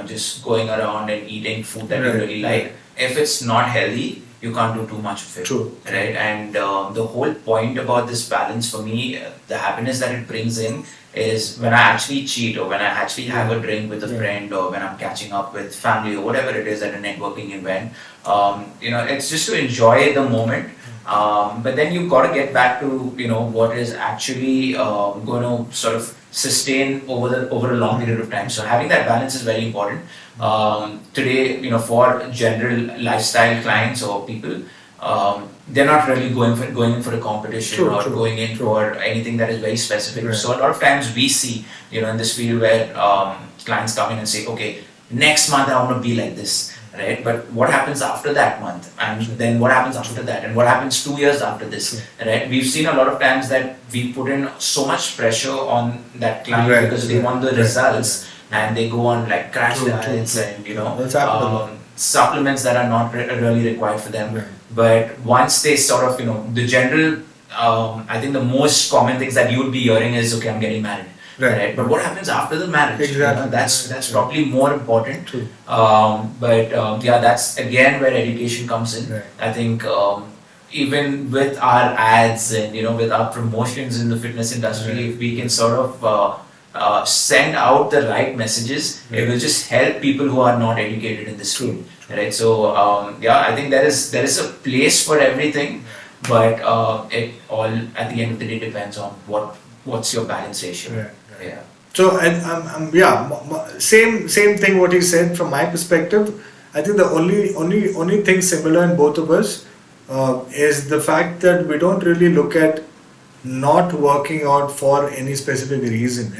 just going around and eating food that you Right, really like, right. if it's not healthy, you can't do too much of it. True. Right? And the whole point about this balance for me, the happiness that it brings in is when I actually cheat or when I actually have a drink with a Yeah. friend or when I'm catching up with family or whatever it is at a networking event. It's just to enjoy the moment. But then you've got to get back to what is actually going to sort of sustain over a long period of time. So having that balance is very important. Today, for general lifestyle clients or people, they're not really going in for a competition True, or true, going in true. for anything that is very specific. Right. So a lot of times we see, in this field where clients come in and say, okay, next month I want to be like this. Right, but what happens after that month, and then what happens after that, and what happens 2 years after this? Right, we've seen a lot of times that we put in so much pressure on that client Right, because they right, want the right. results, and they go on like crash True, true, diets true. and That's happened a lot. supplements that are not really required for them. Right. But once they sort of the general, I think the most common things that you would be hearing is, okay, I'm getting married. Right. But what happens after the marriage? Exactly. That's probably more important. True. That's again where education comes in. Right. I think even with our ads and with our promotions in the fitness industry, Right. if we can sort of send out the right messages, it will just help people who are not educated in this field. Right. So I think there is a place for everything, but it all at the end of the day depends on what's your balance ratio. Right. Yeah. So same thing what he said from my perspective. I think the only thing similar in both of us is the fact that we don't really look at not working out for any specific reason.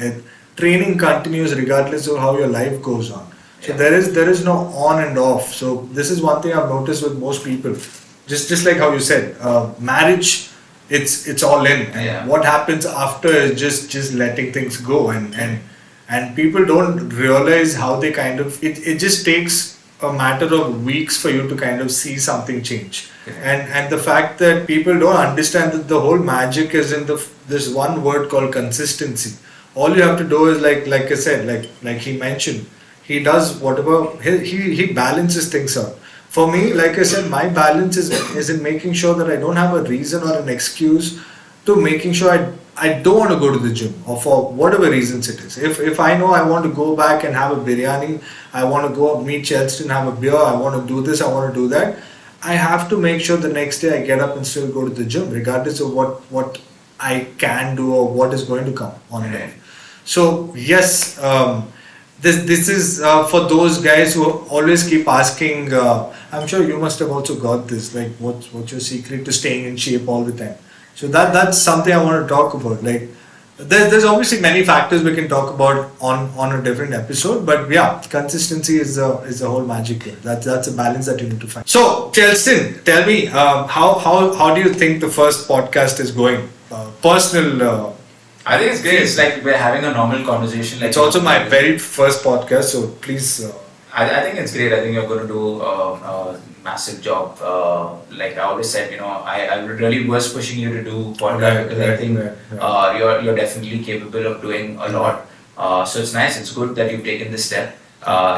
Training continues regardless of how your life goes on. So Yeah. there is no on and off. So this is one thing I've noticed with most people. Just like how you said, marriage. It's all in, and Yeah. what happens after is just letting things go, and people don't realize how they kind of it just takes a matter of weeks for you to kind of see something change. And the fact that people don't understand that the whole magic is in this one word called consistency. All you have to do is like I said, like he mentioned, he does whatever he balances things out. For me, like I said, my balance is in making sure that I don't have a reason or an excuse to making sure I don't want to go to the gym, or for whatever reasons it is. If I know I want to go back and have a biryani, I want to go meet CHELSTON, have a beer, I want to do this, I want to do that, I have to make sure the next day I get up and still go to the gym, regardless of what I can do or what is going to come on and off. So yes, this is for those guys who always keep asking. I'm sure you must have also got this. Like, what's your secret to staying in shape all the time? So that's something I want to talk about. Like, there's obviously many factors we can talk about on a different episode. But yeah, consistency is the whole magic here. That's a balance that you need to find. So, Chelston, tell me, how do you think the first podcast is going? Personal. I think it's great. It's like we're having a normal conversation. Like It's also my very first podcast, so please. I think it's great. I think you're going to do a massive job. Like I always said, I really was pushing you to do podcast because I think you're definitely capable of doing a lot. So it's nice. It's good that you've taken this step.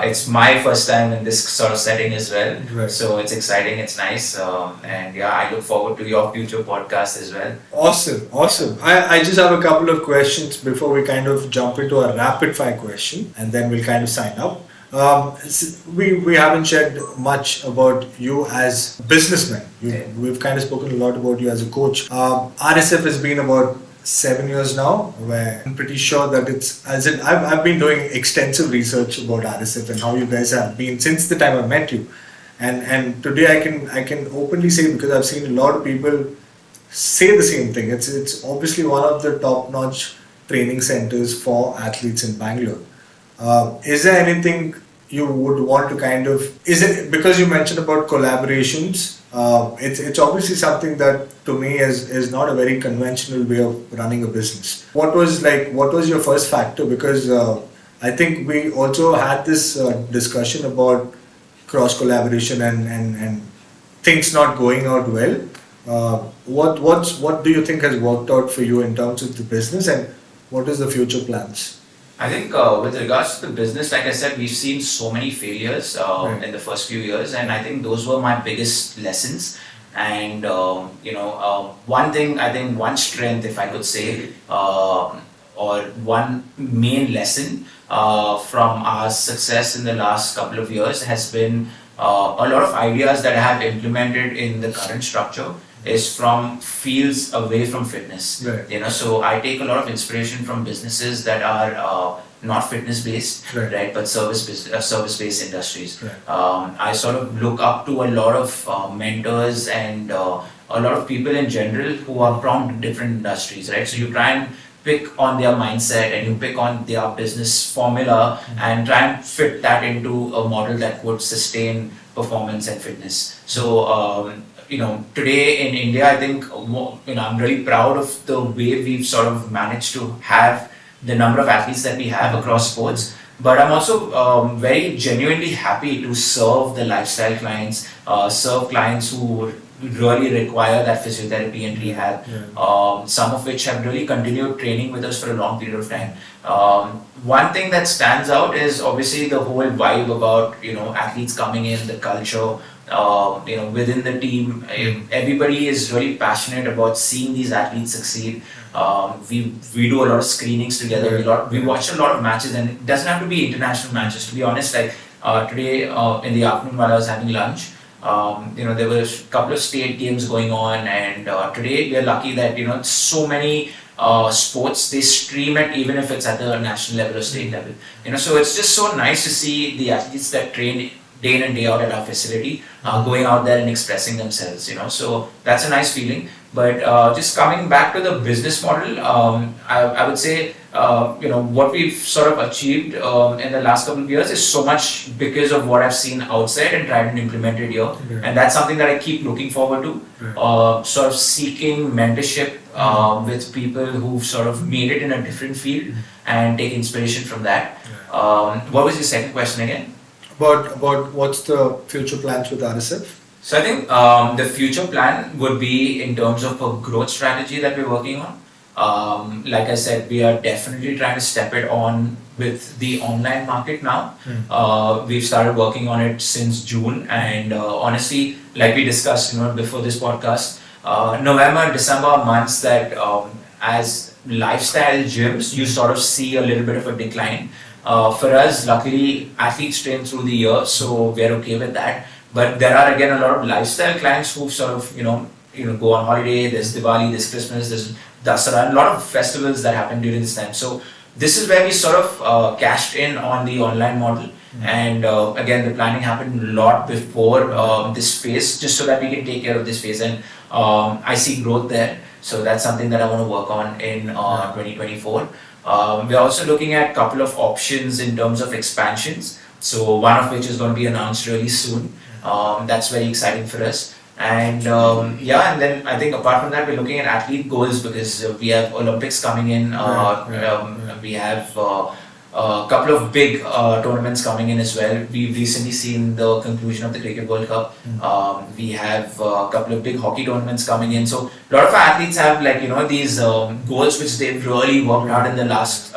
It's my first time in this sort of setting as well. Right. So it's exciting. It's nice. And I look forward to your future podcast as well. Awesome. I just have a couple of questions before we kind of jump into a rapid fire question, and then we'll kind of sign up. We haven't shared much about you as a businessman. We've kind of spoken a lot about you as a coach. RSF has been about 7 years now, where I'm pretty sure that I've been doing extensive research about RSF and how you guys have been since the time I met you, and today I can openly say, because I've seen a lot of people say the same thing. It's obviously one of the top-notch training centers for athletes in Bangalore. Is there anything you would want to kind of, is it because you mentioned about collaborations? It's obviously something that to me is not a very conventional way of running a business. What was your first factor? Because I think we also had this discussion about cross collaboration and things not going out well. What do you think has worked out for you in terms of the business, and what is the future plans? I think with regards to the business, like I said, we've seen so many failures Right. in the first few years, and I think those were my biggest lessons. And one thing, I think one strength, if I could say, or one main lesson from our success in the last couple of years has been a lot of ideas that I have implemented in the current structure is from fields away from fitness. Right. So I take a lot of inspiration from businesses that are not fitness based, Right. but service based industries. Right. I sort of look up to a lot of mentors and a lot of people in general who are from different industries, right? So you try and pick on their mindset and you pick on their business formula and try and fit that into a model that would sustain performance and fitness. So today in India, I think I'm really proud of the way we've sort of managed to have the number of athletes that we have across sports. But I'm also very genuinely happy to serve the lifestyle clients, serve clients who really require that physiotherapy and rehab, some of which have really continued training with us for a long period of time. One thing that stands out is obviously the whole vibe about athletes coming in, the culture, within the team. Everybody is really passionate about seeing these athletes succeed. We do a lot of screenings together. We watch a lot of matches, and it doesn't have to be international matches. To be honest, like today in the afternoon while I was having lunch, there were a couple of state games going on, and today we are lucky that so many sports they stream it even if it's at the national level or state level. So it's just so nice to see the athletes that train day in and day out at our facility going out there and expressing themselves. So that's a nice feeling. But just coming back to the business model, I would say what we've sort of achieved in the last couple of years is so much because of what I've seen outside and tried and implemented here. And that's something that I keep looking forward to, sort of seeking mentorship with people who've sort of made it in a different field and take inspiration from that. What was your second question again? About what's the future plans with RSF? So I think the future plan would be in terms of a growth strategy that we're working on. Like I said, we are definitely trying to step it on with the online market now. We've started working on it since June, and honestly, like we discussed before this podcast, November and December are months that as lifestyle gyms, you sort of see a little bit of a decline. For us, luckily, athletes train through the year, so we're okay with that. But there are again a lot of lifestyle clients who sort of go on holiday. There's Diwali, there's Christmas, there's Dasara, a lot of festivals that happen during this time. So this is where we sort of cashed in on the online model. And again, the planning happened a lot before this phase, just so that we can take care of this phase. And I see growth there. So that's something that I want to work on in 2024. We're also looking at a couple of options in terms of expansions. So one of which is going to be announced really soon. That's very exciting for us. And and then I think apart from that, we're looking at athlete goals because we have Olympics coming in. We have a couple of big tournaments coming in as well. We've recently seen the conclusion of the Cricket World Cup. We have a couple of big hockey tournaments coming in. So a lot of our athletes have these goals which they've really worked hard in the last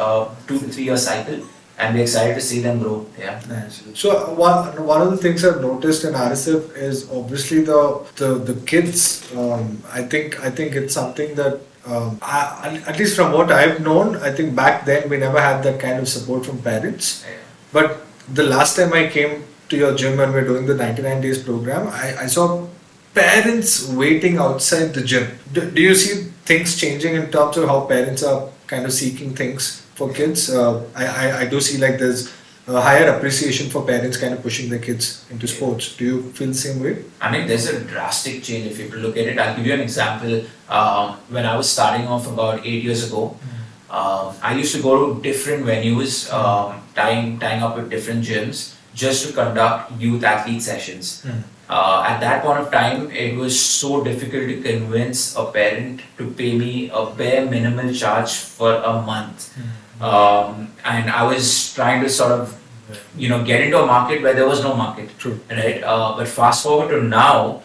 2 to 3 year cycle. And we're excited to see them grow. Yeah. Nice. So one of the things I've noticed in RSF is obviously the kids. I think it's something that at least from what I've known, I think back then we never had that kind of support from parents. But the last time I came to your gym when we were doing the 99 days program, I saw parents waiting outside the gym. Do you see things changing in terms of how parents are kind of seeking things for kids? I do see there's a higher appreciation for parents kind of pushing their kids into sports. Do you feel the same way? I mean, there's a drastic change if you look at it. I'll give you an example. When I was starting off about 8 years ago, I used to go to different venues, tying up with different gyms just to conduct youth athlete sessions. At that point of time, it was so difficult to convince a parent to pay me a bare minimal charge for a month. and I was trying to sort of, get into a market where there was no market. True. Right? But fast forward to now,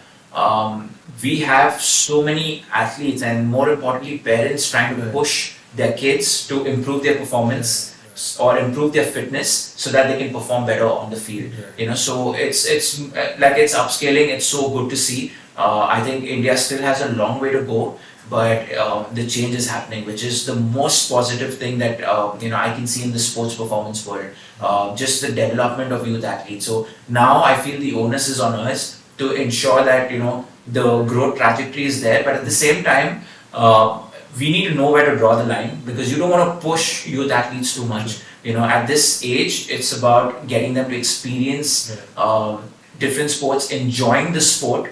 we have so many athletes and more importantly, parents trying to push their kids to improve their performance or improve their fitness so that they can perform better on the field. So it's like it's upscaling. It's so good to see. I think India still has a long way to go, but the change is happening, which is the most positive thing that I can see in the sports performance world. Just the development of youth athletes. So now I feel the onus is on us to ensure that the growth trajectory is there, but at the same time, we need to know where to draw the line, because you don't want to push youth athletes too much. At this age, it's about getting them to experience different sports, enjoying the sport,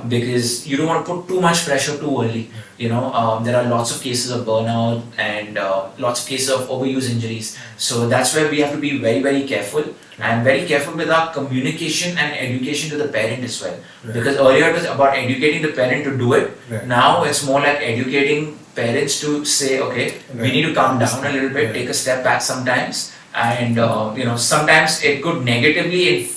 because you don't want to put too much pressure too early. There are lots of cases of burnout and lots of cases of overuse injuries. So that's where we have to be very, very careful, and very careful with our communication and education to the parent as well. Because earlier it was about educating the parent to do it. Now it's more like educating parents to say, okay, we need to calm down a little bit, take a step back sometimes, and sometimes it could negatively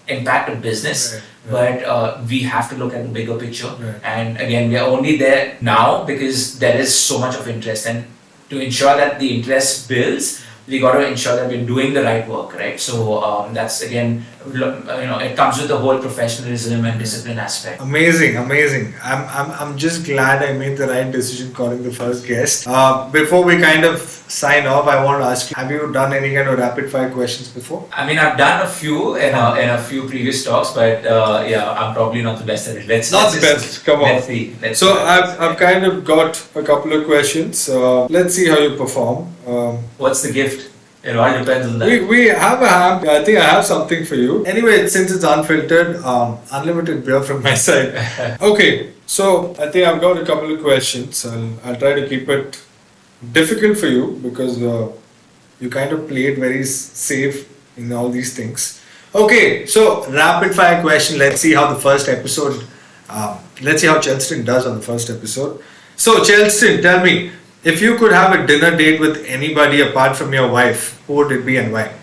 impact a business, but we have to look at the bigger picture. And again, we are only there now because there is so much of interest, and to ensure that the interest builds, we got to ensure that we're doing the right work, right? So that's again, it comes with the whole professionalism and discipline aspect. Amazing. I'm just glad I made the right decision calling the first guest. Before we kind of sign off, I want to ask you, have you done any kind of rapid fire questions before? I mean, I've done a few in a few previous talks, but I'm probably not the best at it. Let's best. Come on. Let's see. So I've kind of got a couple of questions. Let's see how you perform. What's the gift? It all depends on that. We have a ham. I think I have something for you. Anyway, since it's unfiltered, unlimited beer from my side. Okay, so I think I've got a couple of questions. I'll try to keep it difficult for you, because you kind of played very safe in all these things. Okay, so rapid fire question. Let's see how the first episode. Let's see how CHELSTON does on the first episode. So CHELSTON, tell me, if you could have a dinner date with anybody apart from your wife, who would it be and why?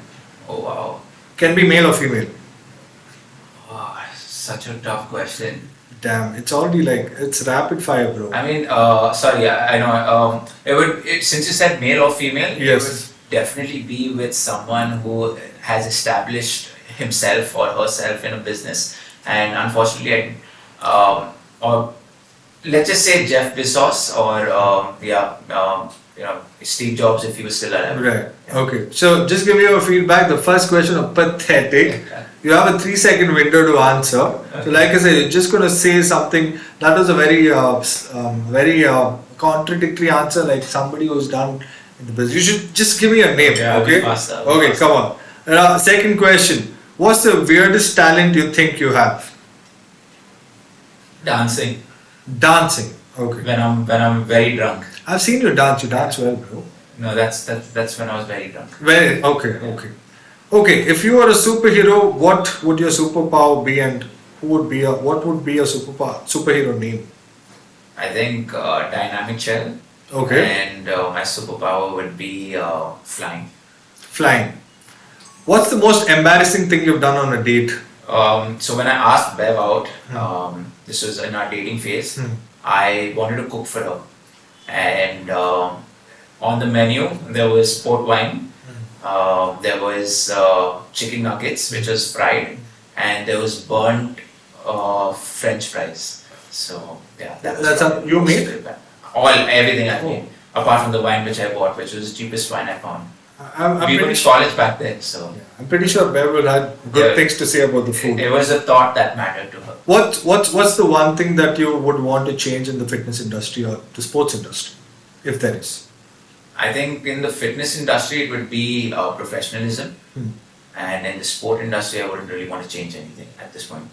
Oh wow. Can be male or female. Oh, such a tough question. Damn, it's already like, it's rapid fire, bro. I mean, sorry, I know. Since you said male or female, Yes. it would definitely be with someone who has established himself or herself in a business. And unfortunately, or let's just say Jeff Bezos, or Steve Jobs, if he was still alive. Right. Okay. So just give me your feedback. The first question of pathetic. You have a 3-second window to answer. So like I said, you're just going to say something. That was a very contradictory answer, like somebody who's done in the business. You should just give me a name. Yeah, okay. Okay. Come on. Second question. What's the weirdest talent you think you have? Dancing. Dancing. Okay. When I'm very drunk. I've seen you dance. You dance well, bro. No, that's when I was very drunk. Very okay. If you were a superhero, what would your superpower be, and what would be your superhero name? I think dynamic Chel. Okay. And my superpower would be flying. Flying. What's the most embarrassing thing you've done on a date? So when I asked Bev out, this was in our dating phase, I wanted to cook for her. And on the menu, there was port wine, there was chicken nuggets, which was fried, and there was burnt French fries. So yeah, That's you made? Everything I made, apart from the wine which I bought, which was the cheapest wine I found. We were in sure. college back then, so I'm pretty sure Bev will have good things to say about the food. It was a thought that mattered to her. What's the one thing that you would want to change in the fitness industry or the sports industry, if there is? I think in the fitness industry it would be professionalism, and in the sport industry I wouldn't really want to change anything at this point.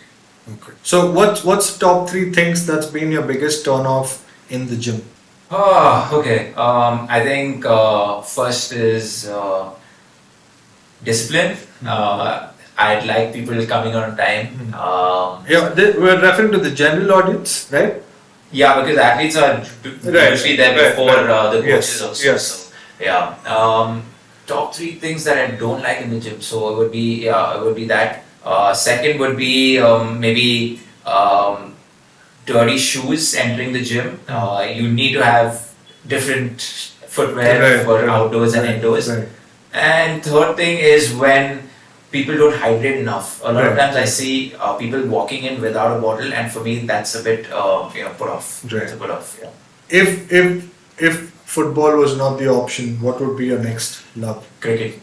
Okay. So what's top 3 things that's been your biggest turn off in the gym? Oh, okay. I think first is discipline. I'd like people coming on time. We're referring to the general audience, right? Yeah, because athletes are usually there before the coaches also. Yes. So Yeah. Top three things that I don't like in the gym. So it would be that. Second would be maybe dirty shoes entering the gym. You need to have different footwear for outdoors and indoors. Right. And third thing is when people don't hydrate enough. A lot of times I see people walking in without a bottle, and for me that's a bit put off. Right. It's a put off. Yeah. If football was not the option, what would be your next love? Cricket.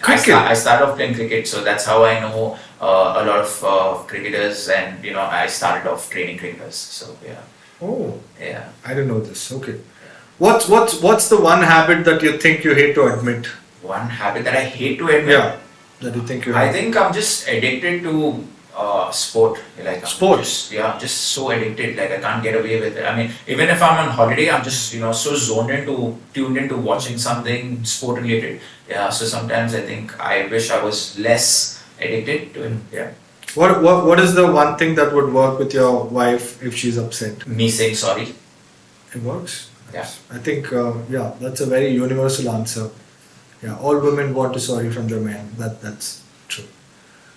Cricket? I started off playing cricket, so that's how I know a lot of cricketers, and I started off training cricketers. So yeah. Oh, Yeah. I didn't know this. Okay. What's the one habit that you think you hate to admit? One habit that I hate to admit. Yeah, that you think you I have. think I'm just addicted to sport. Like Sports? I'm just so addicted. Like I can't get away with it. I mean, even if I'm on holiday, I'm just so tuned into watching something sport related. Yeah. So sometimes I think I wish I was less addicted to it. Yeah. What is the one thing that would work with your wife if she's upset? Me saying sorry. It works. Yeah. I think that's a very universal answer. Yeah, all women want a sorry from their men. That's true.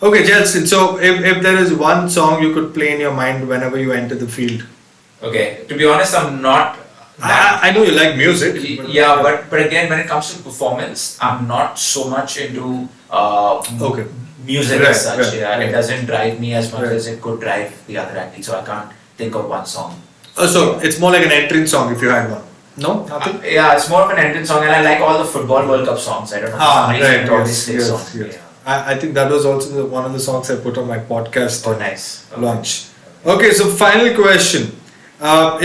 Okay, Chelston. So if there is one song you could play in your mind whenever you enter the field, Okay. To be honest, I'm not. I know you like music. Yeah, but again, when it comes to performance, I'm not so much into Okay. music Right, as such. right, Yeah, right. it doesn't drive me as much Right. as it could drive the other athletes. So I can't think of one song. So it's more like an entrance song if you had one. No, nothing. Yeah, it's more of an entrance song, and I like all the football World Cup songs. I don't know. For some reason, it always sticks on. Yeah. I think that was also one of the songs I put on my podcast Oh, nice. Okay. launch. Okay, so final question.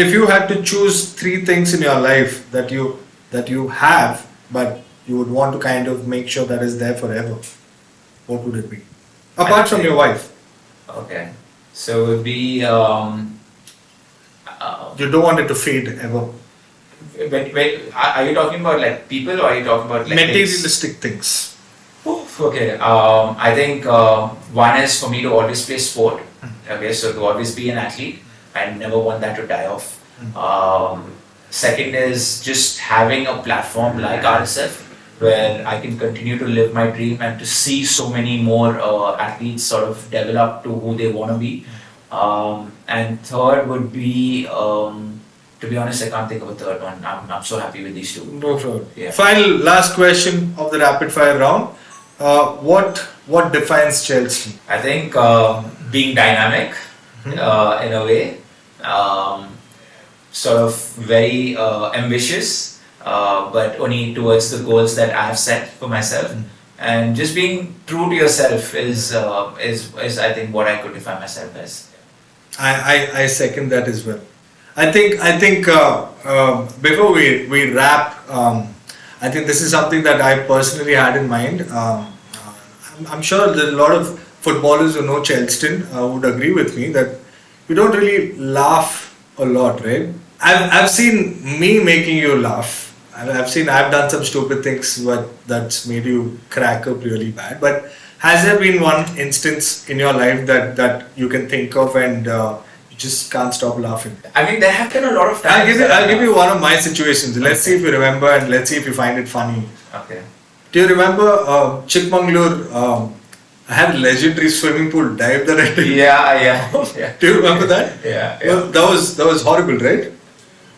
If you had to choose three things in your life that you have, but you would want to kind of make sure that is there forever, what would it be? Apart from your wife, Okay. So it would be. you don't want it to fade ever. Are you talking about like people, or are you talking about like things? Materialistic things. Oof, okay. I think one is for me to always play sport. Okay, so to always be an athlete. I never want that to die off. Second is just having a platform like RSF where I can continue to live my dream and to see so many more athletes sort of develop to who they want to be. And third would be, to be honest, I can't think of a third one. I'm so happy with these two. No problem. Yeah. Final last question of the rapid fire round. What defines Chelsea? I think being dynamic in a way, sort of very ambitious, but only towards the goals that I have set for myself. And just being true to yourself is I think what I could define myself as. I second that as well. I think before we wrap, I think this is something that I personally had in mind. I'm sure that a lot of footballers who know Chelston would agree with me that we don't really laugh a lot, right? I've seen me making you laugh. I've done some stupid things that's made you crack up really bad. But has there been one instance in your life that you can think of and you just can't stop laughing? I mean, there have been a lot of times. I'll give you one of my situations. Let's see if you remember and let's see if you find it funny. Okay. Do you remember Chikmagalur? I had a legendary swimming pool dive that I did. Yeah. Do you remember that? Yeah. Well, that was horrible, right?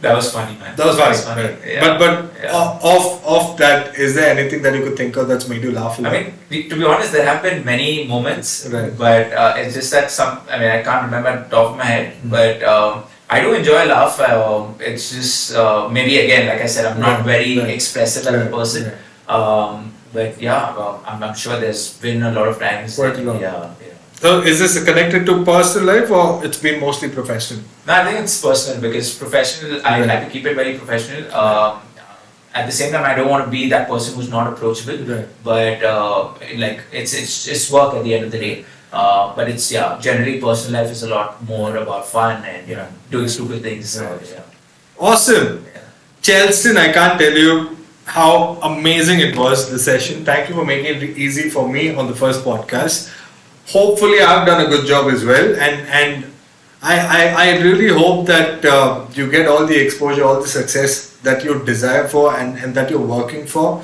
That was funny, man. That was funny. Right. Yeah. But Yeah. Off that, is there anything that you could think of that's made you laugh a lot? I mean, to be honest, there have been many moments, Right. but it's just that I can't remember at the top of my head, but I do enjoy a laugh. It's just, maybe again, like I said, I'm not very expressive as a person. But yeah, I'm sure there's been a lot of times. Quite a lot. Yeah. So is this connected to personal life or it's been mostly professional? No, I think it's personal because professional, I Right. like to keep it very professional. At the same time, I don't want to be that person who's not approachable. Right. But like it's work at the end of the day. But it's generally personal life is a lot more about fun and doing stupid things. So, Right. yeah. Awesome. Yeah. Chelston, I can't tell you how amazing it was, the session. Thank you for making it easy for me on the first podcast. Hopefully I've done a good job as well, and I really hope that you get all the exposure, all the success that you desire for and that you're working for.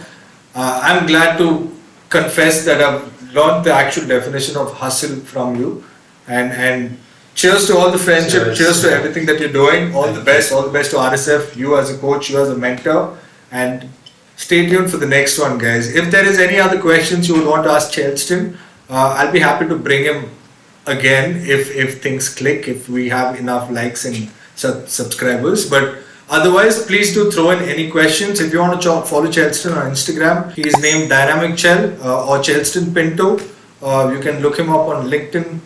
I'm glad to confess that I've learned the actual definition of hustle from you. And cheers to all the friendship, cheers to everything that you're doing. All the best to RSF, you as a coach, you as a mentor. And stay tuned for the next one, guys. If there is any other questions you would want to ask CHELSTON, I'll be happy to bring him again if things click, if we have enough likes and subscribers. But otherwise, please do throw in any questions. If you want to follow CHELSTON on Instagram, he is named Dynamic Chel or CHELSTON PINTO. You can look him up on LinkedIn.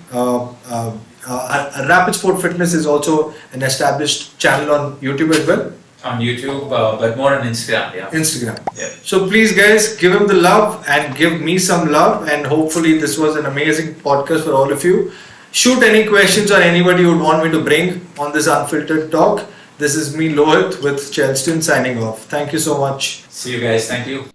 Rapid Sport Fitness is also an established channel on YouTube as well. On YouTube, but more on Instagram, yeah. Instagram. Yeah. So please, guys, give him the love and give me some love. And hopefully, this was an amazing podcast for all of you. Shoot any questions or anybody you would want me to bring on this unfiltered talk. This is me, Lohit, with CHELSTON signing off. Thank you so much. See you guys. Thank you.